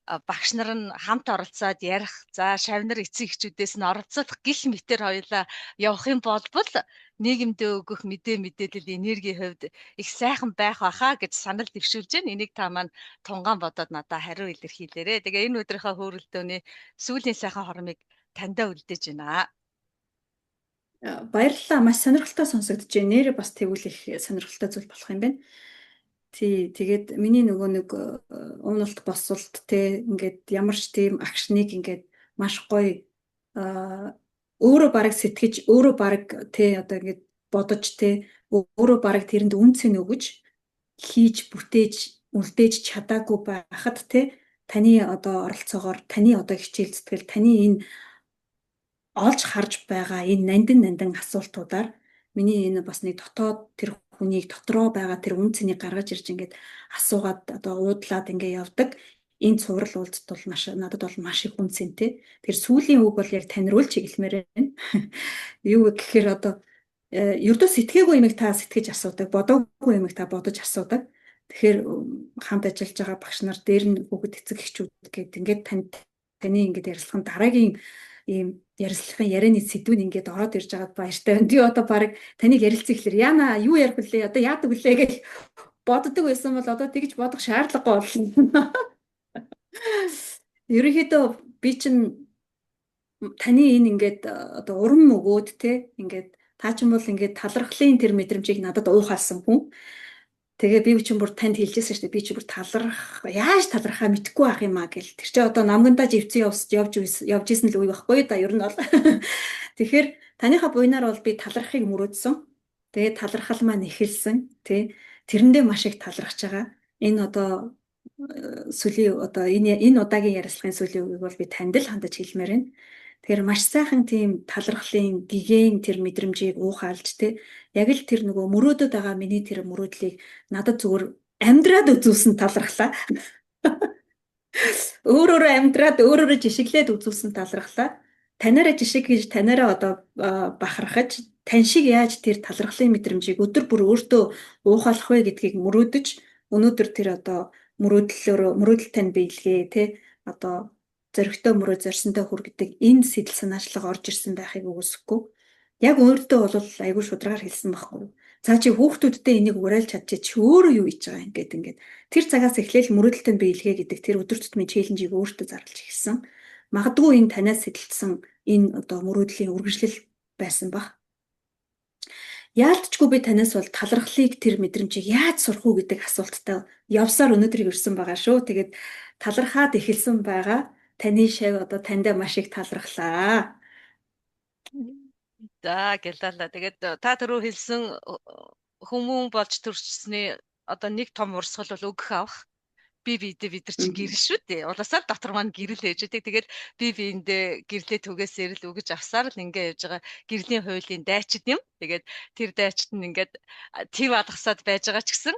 багш нар нь хамт оролцоод ярих за шавнар эцэг эхчүүдээс нь оролцох гих мэтэр хоёлаа явах юм бол нийгэмдээ өгөх мэдээлэл энергийн хувьд их сайхан байх баха гэж санал дэвшүүлж байна. Энийг та маань тунгаан бодоод надад хариу илэрхийлээрэй. Тэгээ энэ өдрийнхөө хөөрөлдөөний сүүлийн сайхан хормыг таньдаа үлдээж байна. Баярлалаа. Маш сонирхолтой сонсогдож байна. Нэрээ бас тэгвэл их сонирхолтой зүйл болох юм байна. Тий, тэгээд миний нөгөө нэг уналт босолт те ингээд ямар ч тийм акшныг ингээд маш гоё өөрөө бараг сэтгэж өөрөө бараг те одоо ингээд бодож те өөрөө бараг тэрэнд үнцэн өгөж хийж бүтээж үлдээж чадаагүй байхад те таны одоо оролцоогоор таны одоо хичээл зүтгэл таны энэ олж харж байгаа энэ нандин асуултуудаар миний энэ бас нэг дотоод тэр хүнийг дотроо байгаа тэр үн цэнийг гаргаж ирж ингээд асуугаад одоо уудлаад ингээд явдаг энэ цуврал уулзалт бол маш надад бол маш их үн цэнтэй. Тэр сүүлийн үг бол яг танируулж чиглэмээр байна. Юу гэхээр одоо ердөө сэтгээгүй юмыг та сэтгэж асуудаг, бодоогүй юмыг та бодож асуудаг. Тэгэхээр хамт ажиллаж байгаа багш нар дээр нь хүүхэд эцэг эхчүүд гэдэг ингээд таны ингээд ярилцлагын дараагийн ийм ярилцлагын ярианы сэдвүүд ингээд ороод ирж байгаад баяртай байна. Би одоо баг таныг ярилцъя гэхэлэр яана юу ярих вүлээ одоо яадаг вүлээ гэж боддог байсан бол одоо тэгж бодох шаардлагагүй болно. Ерөнхийдөө би чинь таны энэ ингээд одоо урам өгөөд те ингээд та ч юм бол ингээд талархлын тэр мэдрэмжийг надад уухаалсан хүн. Тэгээ би чинь бүр танд хэлжсэн шүү дээ. Би чи бүр яаж талархаа мэдэхгүй байх юм аа гэл. Тэр чи одоо намгандаа живцэн явж исэн л үе байхгүй да ер нь бол. Тэгэхээр таныхаа буйнаар бол би талархахыг мөрөөдсөн. Тэгээ талархал маань эхэлсэн. Тэ тэрэндээ маш их талархаж байгаа. Энэ одоо сүлийн одоо энэ удаагийн ярилцлагын сүлийн үгийг бол би танд л хандаж хэлмээр байна. Тэгэхээр маш сайхан тийм талархлын гэгэн тэр мэдрэмжийг уухаалж те яг л тэр нөгөө мөрөөдөд байгаа миний тэр мөрөөдлийг надад зүгээр амьдраад үзүүлсэн талархлаа. Өөрөөрөө амьдраад өөрөөрөө жишиглээд үзүүлсэн талархлаа. Танаараа жишг гэж танаараа одоо бахархаж тань шиг яаж тэр талархлын мэдрэмжийг өдөр бүр өөртөө уухалах вэ гэдгийг мөрөөдөж өнөөдөр тэр одоо мөрөөдөл тань биелгээ те одоо зөрөгтэй мөрөө зорьсонтой хүргэдэг энэ сэтэл санаачлага орж ирсэн байхыг үгүйсэхгүй. Яг өөртөө бол айгүй шударгаар хэлсэн байхгүй. Цаа чи хүүхдүүдтэй энийг уриалж чадчих чи өөрөө юу хийж байгаа ингээд тэр цагаас эхлээл мөрөөдөлтөнд биелгээ гэдэг тэр өдөр тутмын челленжийг өөртөө зарлаж эхэлсэн. Магадгүй энэ танаас сэтэлсэн энэ одоо мөрөөдлийн үргэлжлэл байсан баг. Яалтчгүй би танаас бол талархлыг тэр мэдрэмжийг яаж сурах уу гэдэг асуулттай явсаар өнөөдрийг өрсөн байгаа шүү. Тэгээд талархаад эхэлсэн байгаа. Таны шав одоо таньда маш их талархлаа. За гэлээ. Тэгээд та түрүү хэлсэн хүмүүн болж төрчихсний одоо нэг том урсгал бол өгөх авах. Бид нар чинь гэрэл шүү дээ. Улаасаар дотор маань гэрэл ээж үүдэг. Тэгээд биендээ гэрлээ түгээсээр л өгөж авсаар л ингээ явж байгаа гэрлийн хуулийн дайчид юм. Тэгээд тэр дайчид нь ингээд төв алгасаад байж байгаа ч гэсэн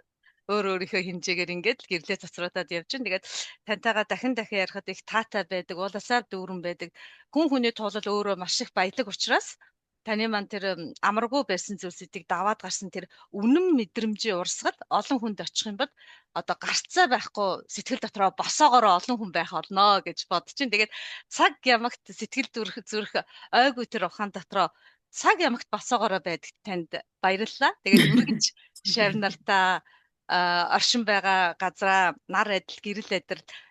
өөрийнхөө хэмжээгээр ингээд гэрлээ цацраадаад явж байна. Тэгээд тантайгаа дахин ярихад их таатай байдаг, улаасаар дүүрэн байдаг. Хүн хүний тулал өөрөө маш их баялаг учраас таны маань тэр амаргүй байсан зүйлсүүдийг даваад гарсан тэр үнэн мэдрэмжийн урсгал олон хүнд очих юм бол одоо гарцаа байхгүй сэтгэл дотроо босоогоороо олон хүн байх олноо гэж бодож чинь. Тэгээд цаг ямагт сэтгэл зүрх ойгүй тэр ухаан дотроо цаг ямагт босоогоороо байдаг танд баярлалаа. Тэгээд үргэлж шавнартаа оршин байгаа газраа нар адил гэрэл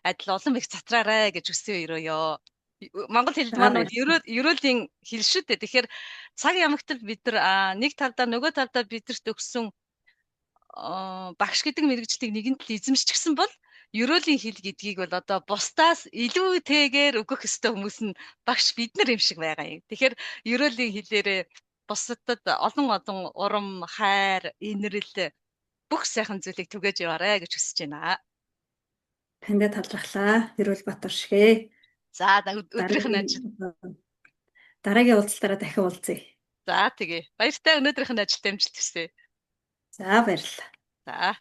адил улам их цатраарай гэж хүсээ өрөөё. Монгол хэлд маань ерөөлийн хэл шүү дээ. Тэгэхээр цаг ямагтал бид нар нэг талдаа нөгөө талдаа бидэрт өгсөн багш гэдэг мэрэгжлийг нэгэнт л эзэмшчихсэн бол ерөөлийн хэл гэдгийг бол одоо бусдаас илүүтэйгээр өгөх ёстой хүмүүс нь багш бид нар юм шиг байгаа юм. Тэгэхээр ерөөлийн хэлээрээ бусдад олон урам, хайр, инрэл бүх сайхан зүйлийг түгээж яваарэ гэж хүсэж байна. Таньда талархлаа. Эрүүл Батар шигэ. За өдрийнх нь ажил. Дараагийн уулзалтаараа дахин уулзъя. За тэгээ. Баяртай өнөөдрийнх нь ажилд амжилт хүсье. За баярлалаа. За.